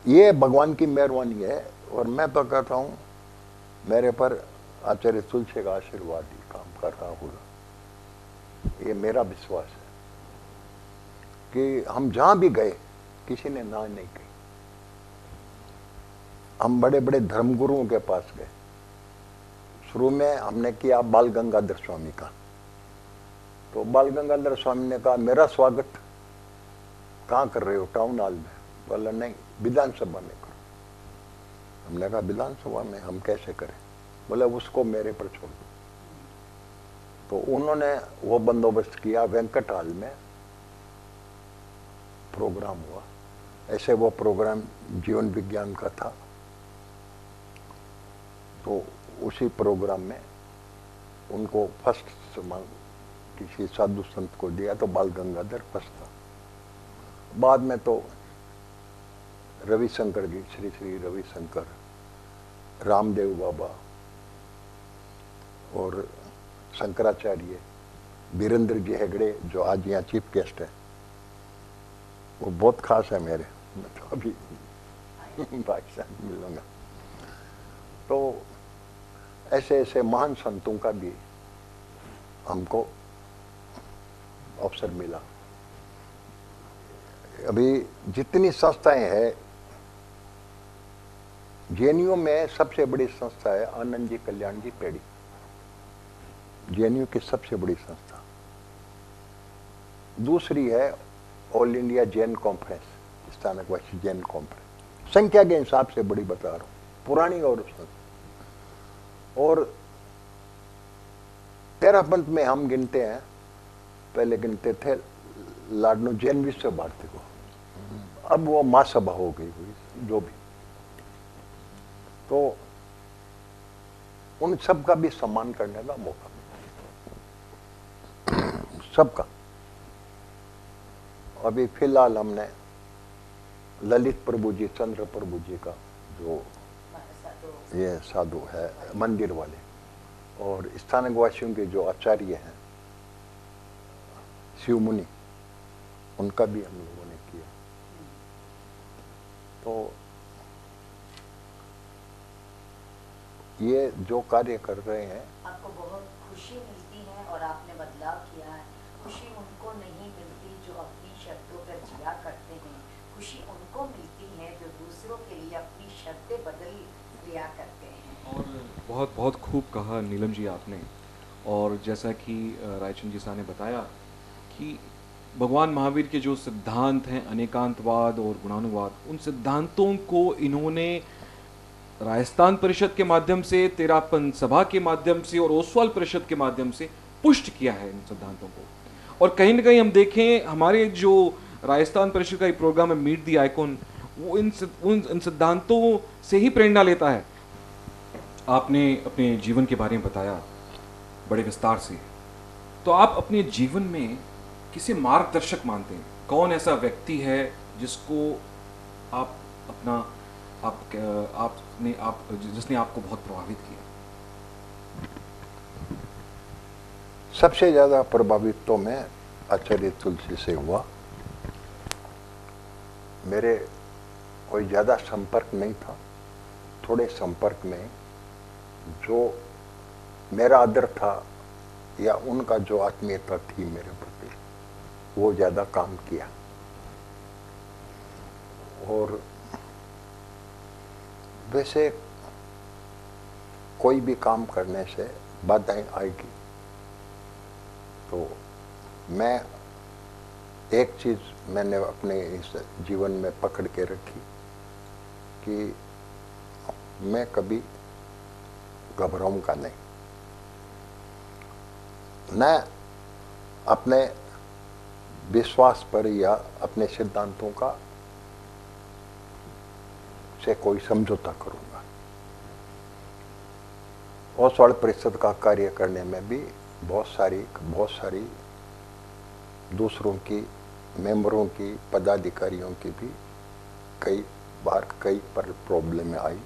ये भगवान की मेहरबानी है। और मैं तो कहता हूँ मेरे पर आचार्य तुलसी का आशीर्वाद ही काम कर रहा होगा, ये मेरा विश्वास है कि हम जहाँ भी गए किसी ने ना नहीं कही। हम बड़े बड़े धर्मगुरुओं के पास गए। शुरू में हमने किया बाल गंगाधर स्वामी का, तो बाल गंगाधर स्वामी ने कहा मेरा स्वागत कहाँ कर रहे हो, टाउन हॉल में? बोला नहीं, विधानसभा में करो। हमने कहा विधानसभा में हम कैसे करें? बोले उसको मेरे पर छोड़ दो। तो उन्होंने वो बंदोबस्त किया, वेंकट हॉल में प्रोग्राम हुआ। ऐसे वो प्रोग्राम जीवन विज्ञान का था, तो उसी प्रोग्राम में उनको फर्स्ट सम्मान किसी साधु संत को दिया, तो बाल गंगाधर फर्स्ट था। बाद में तो रविशंकर जी, श्री श्री रविशंकर, रामदेव बाबा और शंकराचार्य, वीरेंद्र जी हेगड़े जो आज यहाँ चीफ गेस्ट है, वो बहुत खास है मेरे, मैं तो अभी भाई साहब मिलूंगा। तो ऐसे ऐसे महान संतों का भी हमको अवसर मिला। अभी जितनी संस्थाएं हैं, जेएनयू में सबसे बड़ी संस्था है आनंद जी कल्याण जी पेड़ी, जेएनयू की सबसे बड़ी संस्था। दूसरी है all India Jain conference, Sthanakvasi Jain conference, संख्या के हिसाब से बड़ी बता रहा हूँ। पुरानी और 13 पंथ में हम गिनते हैं, पहले गिनते थे लाडनू जैन विश्व भारती को, अब वो महासभा हो गई हुई जो भी। तो उन सब का भी सम्मान करने का मौका मिला, सबका। अभी फिलहाल हमने ललित प्रभु जी, चंद्र प्रभु जी का जो ये साधु है मंदिर वाले, और स्थानिक वासियों के जो आचार्य हैं शिव मुनि, उनका भी हम लोगों ने किया। तो ये जो कार्य कर रहे हैं, आपको बहुत खुशी मिलती है और आपने बदलाव किया है। खुशी उनको नहीं मिलती जो अपनी शर्तों पर जिया करते हैं, खुशी उनको मिलती है जो दूसरों के लिए अपनी शर्तें बदल लिया करते हैं। और बहुत बहुत खूब कहा नीलम जी आपने। और जैसा कि रायचंद जी साहब ने बताया कि भगवान महावीर के जो सिद्धांत हैं, अनेकांतवाद और गुणानुवाद, उन सिद्धांतों को इन्होंने राजस्थान परिषद के माध्यम से, तेरापन सभा के माध्यम से और ओसवाल परिषद के माध्यम से पुष्ट किया है इन सिद्धांतों को। और कहीं ना कहीं हम देखें, हमारे जो राजस्थान परिषद का एक प्रोग्राम है मीट दी आइकॉन, वो इन सिद्धांतों से ही प्रेरणा लेता है। आपने अपने जीवन के बारे में बताया बड़े विस्तार से, तो आप अपने जीवन में किसे मार्गदर्शक मानते हैं? कौन ऐसा व्यक्ति है जिसको आप अपना जिसने आपको बहुत प्रभावित किया? सबसे ज्यादा प्रभावित तो मैं आचार्य तुलसी से हुआ। मेरे कोई ज्यादा संपर्क नहीं था, थोड़े संपर्क में जो मेरा आदर था या उनका जो आत्मीयता थी मेरे प्रति, वो ज्यादा काम किया। और वैसे कोई भी काम करने से बाधाएं आएगी, तो मैं एक चीज मैंने अपने इस जीवन में पकड़ के रखी कि मैं कभी घबराऊंगा नहीं। न अपने विश्वास पर या अपने सिद्धांतों का से कोई समझौता करूंगा। ओसवाल परिषद का कार्य करने में भी बहुत सारी दूसरों की, मेंबरों की, पदाधिकारियों की भी कई पर प्रॉब्लम आई।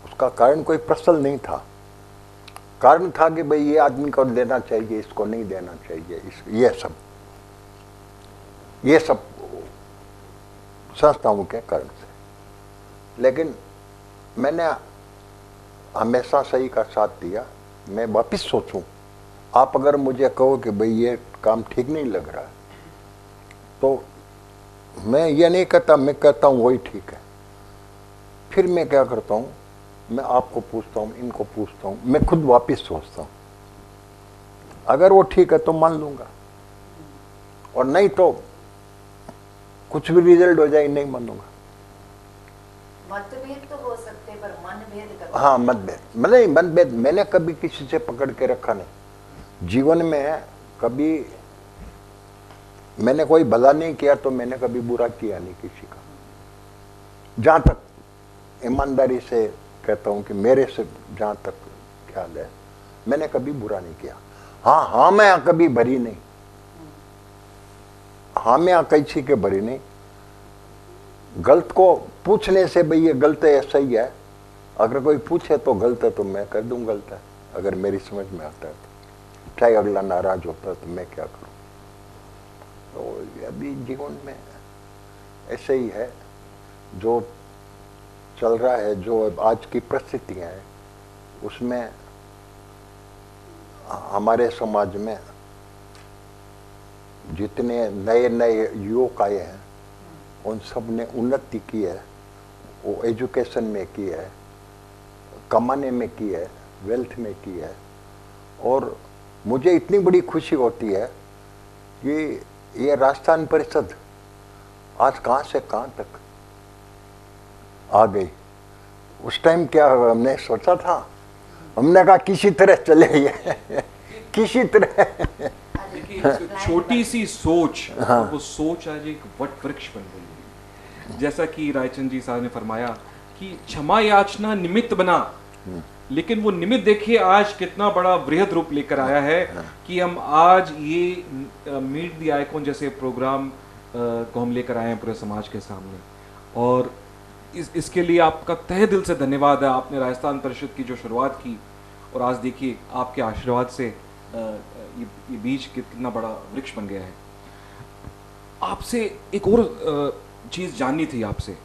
उसका कारण कोई पर्सनल नहीं था, कारण था कि भाई ये आदमी को देना चाहिए, इसको नहीं देना चाहिए, ये सब संस्थाओं के कारण से। लेकिन मैंने हमेशा सही का साथ दिया। मैं वापिस सोचूं, आप अगर मुझे कहो कि भाई ये काम ठीक नहीं लग रहा, तो मैं ये नहीं कहता, मैं कहता हूँ वही ठीक है। फिर मैं क्या करता हूँ, मैं आपको पूछता हूँ, इनको पूछता हूँ, मैं खुद वापिस सोचता हूँ। अगर वो ठीक है तो मान लूंगा, और नहीं तो कुछ भी रिजल्ट हो जाए नहीं मानूंगा। मतभेद तो हो सकते पर मनभेद कभी? हाँ, मतभेद मैंने कभी किसी से पकड़ के रखा नहीं। जीवन में कभी मैंने कोई भला नहीं किया तो मैंने कभी बुरा किया नहीं किसी का। जहां तक ईमानदारी से कहता हूं कि मेरे से जहां तक ख्याल है, मैंने कभी बुरा नहीं किया। हाँ मैं कभी भरी नहीं, हाँ मैं कैसी के भरी नहीं। गलत को पूछने से भाई ये गलत है या सही है, अगर कोई पूछे तो गलत है तो मैं कर दूं गलत है, अगर मेरी समझ में आता है तो। चाहे अगला नाराज होता है तो मैं क्या करूं। तो अभी जीवन में ऐसे ही है, जो चल रहा है, जो आज की परिस्थितियां हैं, उसमें हमारे समाज में जितने नए नए युवक आए हैं, उन सब ने उन्नति की है। वो एजुकेशन में की है, कमाने में की है, वेल्थ में की है। और मुझे इतनी बड़ी खुशी होती है कि ये राजस्थान परिषद आज कहाँ से कहाँ तक आ गई। उस टाइम क्या हमने सोचा था, हमने कहा किसी तरह चले ये किसी तरह। देखिए एक छोटी सी सोच, और वो सोच आज एक वट वृक्ष बन गई है। जैसा कि रायचंद जी साहब ने फरमाया कि क्षमा याचना निमित्त बना, लेकिन वो निमित्त देखिए आज कितना बड़ा वृहद रूप लेकर आया है कि हम आज ये मीट द आइकॉन जैसे प्रोग्राम को हम लेकर आए हैं पूरे समाज के सामने। और इसके लिए आपका तहे दिल से धन्यवाद है। आपने राजस्थान परिषद की जो शुरुआत की, और आज देखिए आपके आशीर्वाद से ये बीज कितना बड़ा वृक्ष बन गया है। आपसे एक और चीज़ जाननी थी आपसे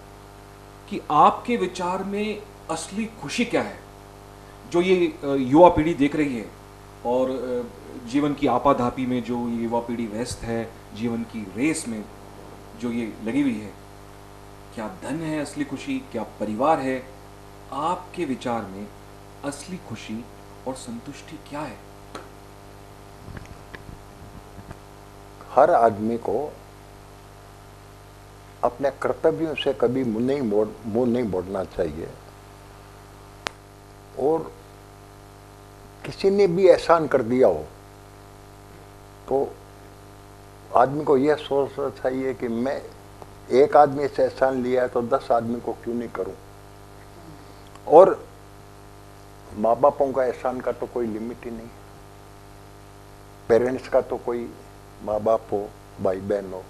कि आपके विचार में असली खुशी क्या है, जो ये युवा पीढ़ी देख रही है और जीवन की आपाधापी में जो ये युवा पीढ़ी व्यस्त है, जीवन की रेस में जो ये लगी हुई है। क्या धन है असली खुशी, क्या परिवार है? आपके विचार में असली खुशी और संतुष्टि क्या है? हर आदमी को अपने कर्तव्यों से कभी मुंह नहीं मोड़ना चाहिए। और किसी ने भी एहसान कर दिया हो तो आदमी को यह सोचना चाहिए कि मैं एक आदमी से एहसान लिया है तो 10 आदमी को क्यों नहीं करूं। और माँ बापों का एहसान का तो कोई लिमिट ही नहीं, पेरेंट्स का तो कोई, माँ बाप हो, भाई बहन हो,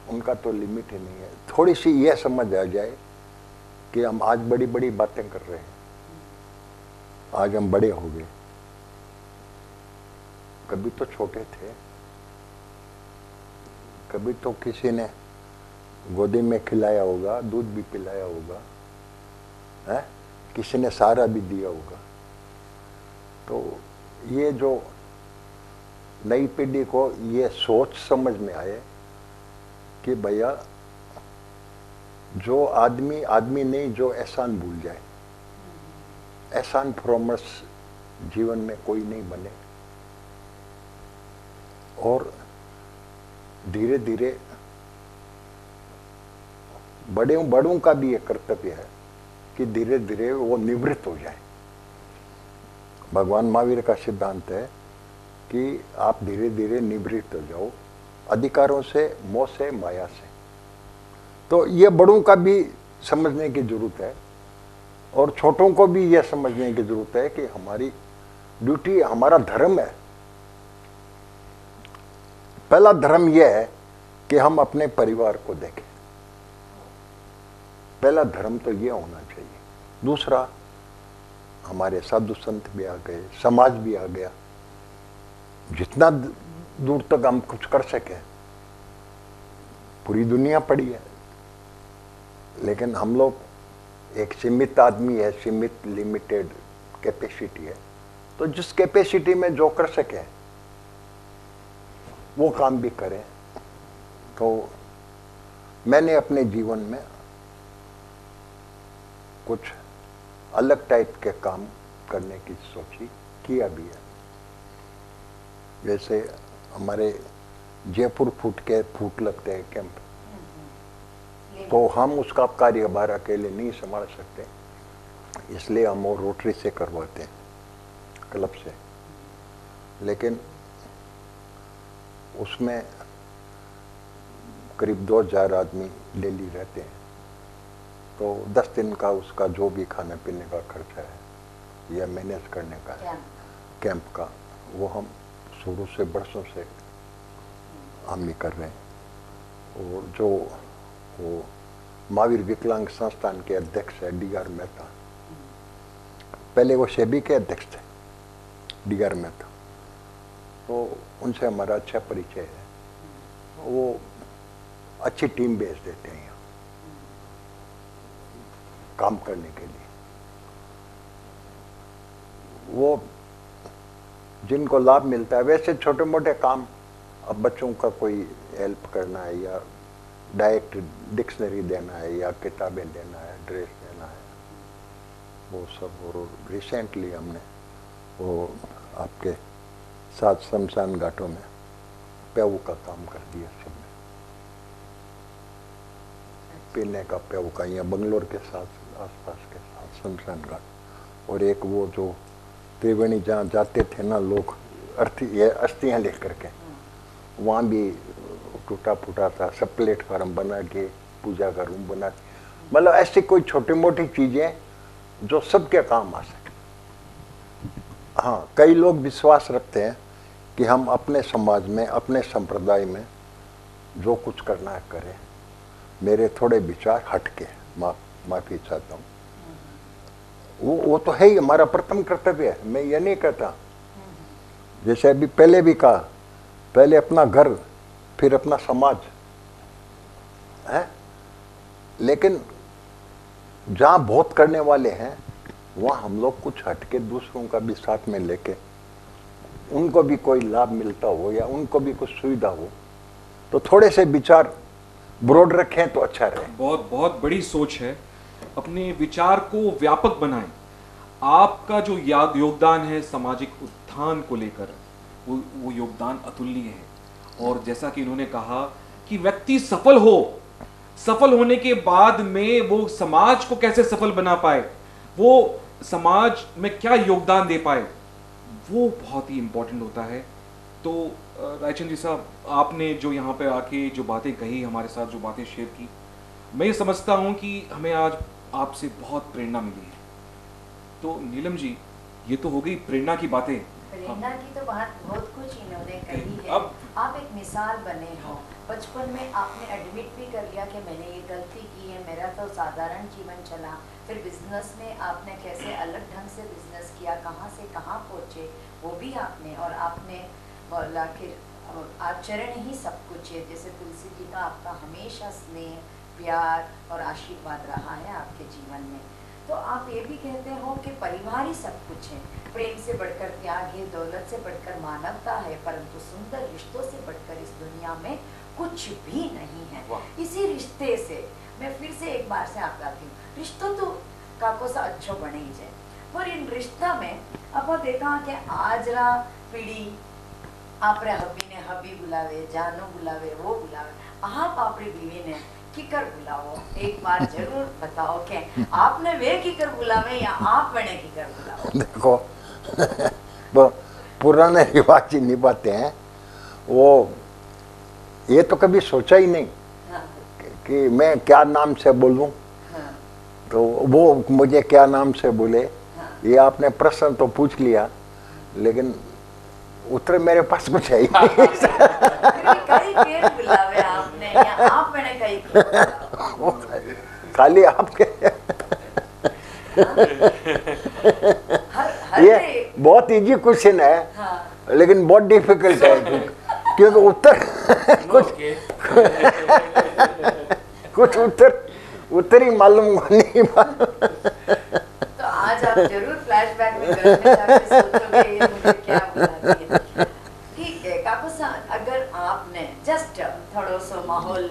उनका तो लिमिट ही नहीं है। थोड़ी सी यह समझ आ जाए कि हम आज बड़ी बड़ी बातें कर रहे हैं, आज हम बड़े हो गए, कभी तो छोटे थे, कभी तो किसी ने गोदी में खिलाया होगा, दूध भी पिलाया होगा, है, किसी ने सहारा भी दिया होगा। तो ये जो नई पीढ़ी को ये सोच समझ में आए कि भैया जो आदमी नहीं, जो एहसान भूल जाए, एहसान फरोमस जीवन में कोई नहीं बने। और धीरे धीरे बड़ों का भी एक कर्तव्य है कि धीरे धीरे वो निवृत्त हो जाए। भगवान महावीर का सिद्धांत है कि आप धीरे धीरे निवृत्त हो जाओ अधिकारों से, मोह से, माया से। तो ये बड़ों का भी समझने की जरूरत है और छोटों को भी यह समझने की जरूरत है कि हमारी ड्यूटी, हमारा धर्म है। पहला धर्म यह है कि हम अपने परिवार को देखें, पहला धर्म तो यह होना चाहिए। दूसरा, हमारे साधु संत भी आ गए, समाज भी आ गया, जितना दूर तक हम कुछ कर सके। पूरी दुनिया पड़ी है, लेकिन हम लोग एक सीमित आदमी है, सीमित लिमिटेड कैपेसिटी है। तो जिस कैपेसिटी में जो कर सके वो काम भी करें। तो मैंने अपने जीवन में कुछ अलग टाइप के काम करने की सोची, किया भी है। जैसे हमारे जयपुर फूट लगते हैं कैंप, तो हम उसका कार्यभार अकेले नहीं संभाल सकते, इसलिए हम वो रोटरी से करवाते हैं, क्लब से। लेकिन उसमें करीब 2000 आदमी डेली रहते हैं, तो 10 दिन का उसका जो भी खाने पीने का खर्चा है या मैनेज करने का है कैंप का, वो हम शुरू से बरसों से हम ही कर रहे हैं। और जो वो महावीर विकलांग संस्थान के अध्यक्ष है डी.आर. मेहता, पहले वो सेबी के अध्यक्ष थे डी.आर. मेहता, तो उनसे हमारा अच्छा परिचय है। वो अच्छी टीम भेज देते हैं यहाँ काम करने के लिए। वो जिनको लाभ मिलता है, वैसे छोटे मोटे काम, अब बच्चों का कोई हेल्प करना है या डायरेक्ट डिक्शनरी देना है या किताबें देना है, ड्रेस देना है, वो सब। और रिसेंटली हमने वो आपके 7 शमशान घाटों में प्याऊ का काम कर दिया सबने। पीने का प्याऊ का, यहाँ बंगलोर के साथ आसपास के साथ शमशान घाट, और एक वो जो त्रिवेणी जहाँ जाते थे ना लोग ये अस्थियाँ लेकर के, वहाँ भी टूटा फूटा था, सब प्लेटफार्म बना के पूजा का रूम बना के, मतलब ऐसी कोई छोटी मोटी चीजें जो सबके काम आ सके। हाँ, कई लोग विश्वास रखते हैं कि हम अपने समाज में, अपने संप्रदाय में जो कुछ करना है करें। मेरे थोड़े विचार हटके, माफी चाहता हूँ, वो तो है ही, हमारा प्रथम कर्तव्य है, मैं ये नहीं कहता। जैसे अभी पहले भी कहा, पहले अपना घर फिर अपना समाज है, लेकिन जहाँ बहुत करने वाले हैं वहाँ हम लोग कुछ हटके दूसरों का भी साथ में लेके, उनको भी कोई लाभ मिलता हो या उनको भी कुछ सुविधा हो, तो थोड़े से विचार ब्रॉड रखें तो अच्छा रहे। बहुत बहुत बड़ी सोच है, अपने विचार को व्यापक बनाएं। आपका जो योगदान है सामाजिक उत्थान को लेकर, वो योगदान अतुलनीय है। और जैसा कि इन्होंने कहा कि व्यक्ति सफल होने के बाद में वो समाज को कैसे सफल बना पाए, वो समाज में क्या योगदान दे पाए, वो बहुत ही इंपॉर्टेंट होता है। तो रायचंद जी साहब, आपने जो यहाँ पे आके जो बातें कही, हमारे साथ जो बातें शेयर की, मैं ये समझता हूँ कि हमें आज आपसे बहुत प्रेरणा मिली है। तो नीलम जी, ये तो हो गई प्रेरणा की बातें। प्रेरणा की तो बात बहुत कुछ इन्होंने कही है। अब आप एक मिसाल बने हो, बचपन में आपने एडमिट भी कर लिया कि मैंने ये गलती की है, मेरा तो साधारण जीवन चला। फिर बिजनेस में आपने कैसे अलग ढंग से बिजनेस किया, कहाँ से कहाँ पहुँचे, वो भी आपने, और आपने बोला कि आचरण ही सब कुछ है। जैसे तुलसी जी का आपका हमेशा स्नेह, प्यार और आशीर्वाद रहा है आपके जीवन में। तो आप ये भी कहते हो कि परिवार ही सब कुछ है, प्रेम से बढ़कर त्याग है, दौलत से बढ़कर मानवता है, परंतु सुंदर रिश्तों से बढ़कर इस दुनिया में कुछ भी नहीं है। इसी रिश्ते से मैं फिर से एक बार से आपको आती हूँ, रिश्तों तो काको सा अच्छो बने ही जाए, पर इन रिश्ता में अब देखा कि आज रा पीढ़ी आपरे हबी ने हबी बुलावे, जानो बुलावे, वो बुलावे, आप आपरी बीवी ने किकर बुलाओ, एक बार जरूर बताओ कि आपने वे किकर बुलावे या आप बने किकर बुलाओ। देखो वो पुराने रिवाज ही निभाते हैं, वो ये तो कभी सोचा ही नहीं। हाँ। कि मैं क्या नाम से बोलूं। हाँ। तो वो मुझे क्या नाम से बोले। हाँ। ये आपने प्रश्न तो पूछ लिया, लेकिन उत्तर मेरे पास कुछ है ही नहीं। कई केर बुलावे आपने या आप मैंने कई खाली आपके ये बहुत इजी क्वेश्चन है। हाँ। लेकिन बहुत डिफिकल्ट है, क्योंकि उत्तर कुछ उत्तर ही मालूम नहीं। तो आज आप जरूर फ्लैशबैक में जाके सोचोगे ये मुझे क्या बुलाती है। ठीक है काकू साहब, अगर आपने जस्ट थोड़ा सा माहौल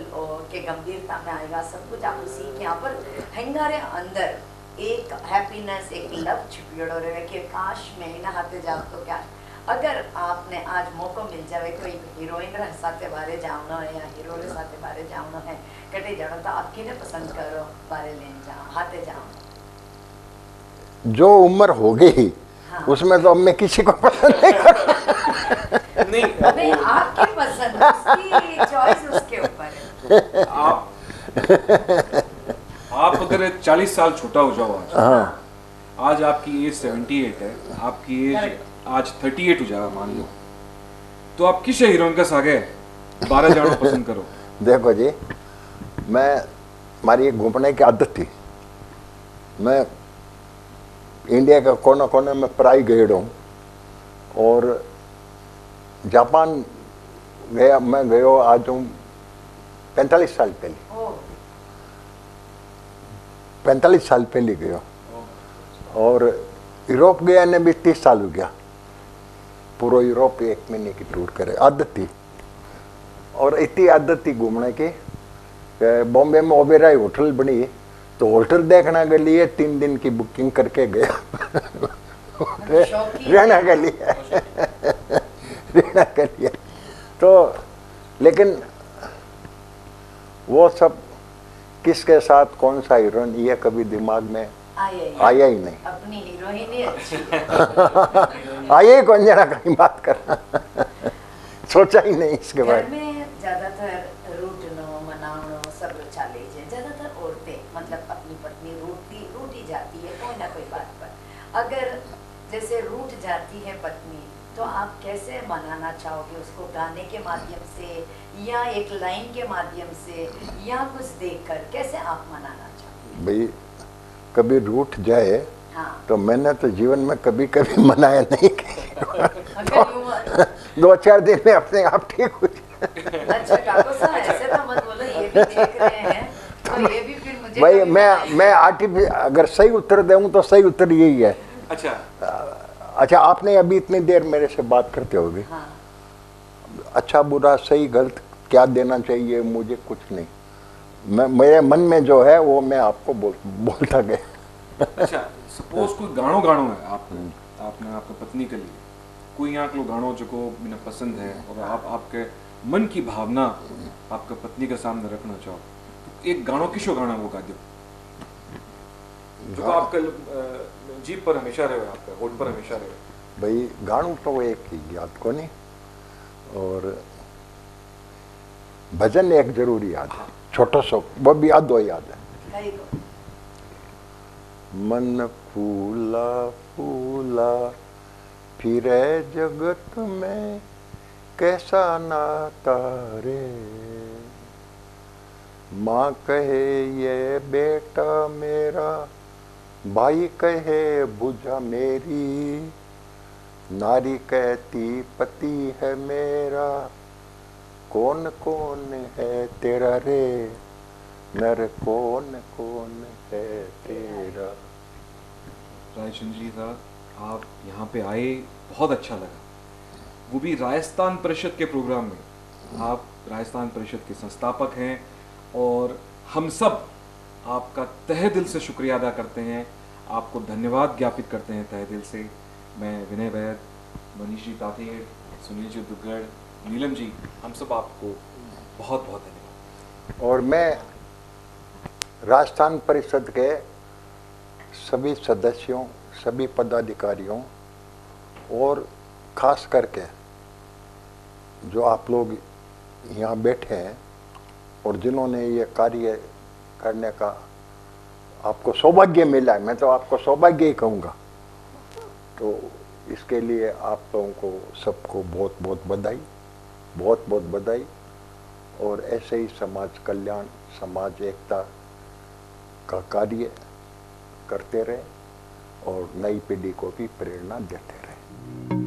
के गंभीरता में आएगा, सब कुछ आप सीख यहाँ पर हंगारे अंदर एक हैप्पीनेस, एक लव छिपियोड़ो रहे कि काश मैं ही ना हाथे जाऊँ तो क्या। अगर आपने आज मौको मिल जाए कोई हीरोइन रे साथे बारे जावनो है या हीरो रे साथे बारे जावनो है, कटे जानो तो आप किने पसंद करो बारे लेन जाओ, हाथे जाओ। जो उम्र हो गई। हाँ। उसमें तो अब मैं किसी को पसंद नहीं करूँ। नहीं आपकी पसंद, उसकी चॉइस उसके ऊपर है। आप अगर 40 साल छोटा हो जाओ आज। हाँ। आज आपकी एज 78 है, आपकी एज आज 38 हो जाएगा मान लो, तो आप किस हीरोइन का सागे 12 जानो पसंद करो। देखो जी, मैं हमारी एक घूमने की आदत थी, मैं इंडिया का कोना कोने में प्राय गए हूँ, और जापान गया, मैं गयो आज हूँ 45 साल पहले, 45 साल पहले गयो। और यूरोप गया ने भी 30 साल हो गया, पूरा यूरोप 1 महीने की टूर करे, आदत थी। और इतनी आदत थी घूमने की, बॉम्बे में ओबेराय होटल बनी, तो होटल देखने के लिए 3 दिन की बुकिंग करके गया रहने के लिए रहने के लिए। तो लेकिन वो सब किसके साथ कौन सा हीरोइन ये कभी दिमाग में आया ही नहीं। अपनी हीरोइन ही अच्छी है। आया ही कौन जना कहीं बात करना सोचा ही नहीं इसके बारे घर में ज्यादातर रूटनो मनावनो सब चाले है। ज्यादातर औरतें मतलब अपनी पत्नी रूठी जाती है कोई ना कोई बात पर। अगर जैसे रूठ जाती है पत्नी तो आप कैसे मनाना चाहोगे उसको? गाने के माध्यम से या एक लाइन के माध्यम से या कुछ देखकर कैसे आप मनाना चाहोगे? भाई कभी रूठ जाए हाँ। तो मैंने तो जीवन में कभी कभी मनाया नहीं अगर यूं 2-4 दिन में अपने आप ठीक हो जाए। अच्छा काको साहब ऐसे तो मत बोलो, ये भी देख रहे हैं तो ये भी फिर मुझे भाई कभी मैं अगर सही उत्तर दूं तो सही उत्तर यही है। अच्छा, अच्छा आपने अभी इतनी देर मेरे से बात करते होगे, हाँ। अच्छा बुरा सही गलत क्या देना चाहिए मुझे कुछ नहीं, मेरे मन में जो है वो मैं आपको बोलता गया। अच्छा सपोज कोई गाणो है आपने आपकी पत्नी के लिए कोई यहाँ लो गाणो जो को मैंने पसंद है और आप आपके मन की भावना आपके पत्नी के सामने रखना चाहो तो एक गाणो किशो गाना वो गा दो जो आपके जीप पर हमेशा रहे, आपके होठ पर हमेशा रहे। भाई गाणो तो एक ही याद को नहीं और भजन एक जरूरी याद है, छोटा सा वो भी याद याद है। मन फूला फूला फिरे जगत में कैसा नाता रे, माँ कहे ये बेटा मेरा, भाई कहे भुजा मेरी, नारी कहती पति है मेरा, कौन कौन है तेरा रे, नर कौन कौन है तेरा। रायचंद जी साहब आप यहाँ पे आए बहुत अच्छा लगा, वो भी राजस्थान परिषद के प्रोग्राम में। आप राजस्थान परिषद के संस्थापक हैं और हम सब आपका तहे दिल से शुक्रिया अदा करते हैं, आपको धन्यवाद ज्ञापित करते हैं तहे दिल से। मैं विनय वैद, मनीष जी तातेर, सुनील जी दुग्गड़, नीलम जी, हम सब आपको बहुत बहुत धन्यवाद। और मैं राजस्थान परिषद के सभी सदस्यों, सभी पदाधिकारियों और खास करके जो आप लोग यहाँ बैठे हैं और जिन्होंने ये कार्य करने का आपको सौभाग्य मिला है, मैं तो आपको सौभाग्य ही कहूँगा, तो इसके लिए आप लोगों को सबको बहुत बहुत बधाई, बहुत बहुत बधाई। और ऐसे ही समाज कल्याण, समाज एकता का कार्य करते रहे और नई पीढ़ी को भी प्रेरणा देते रहे।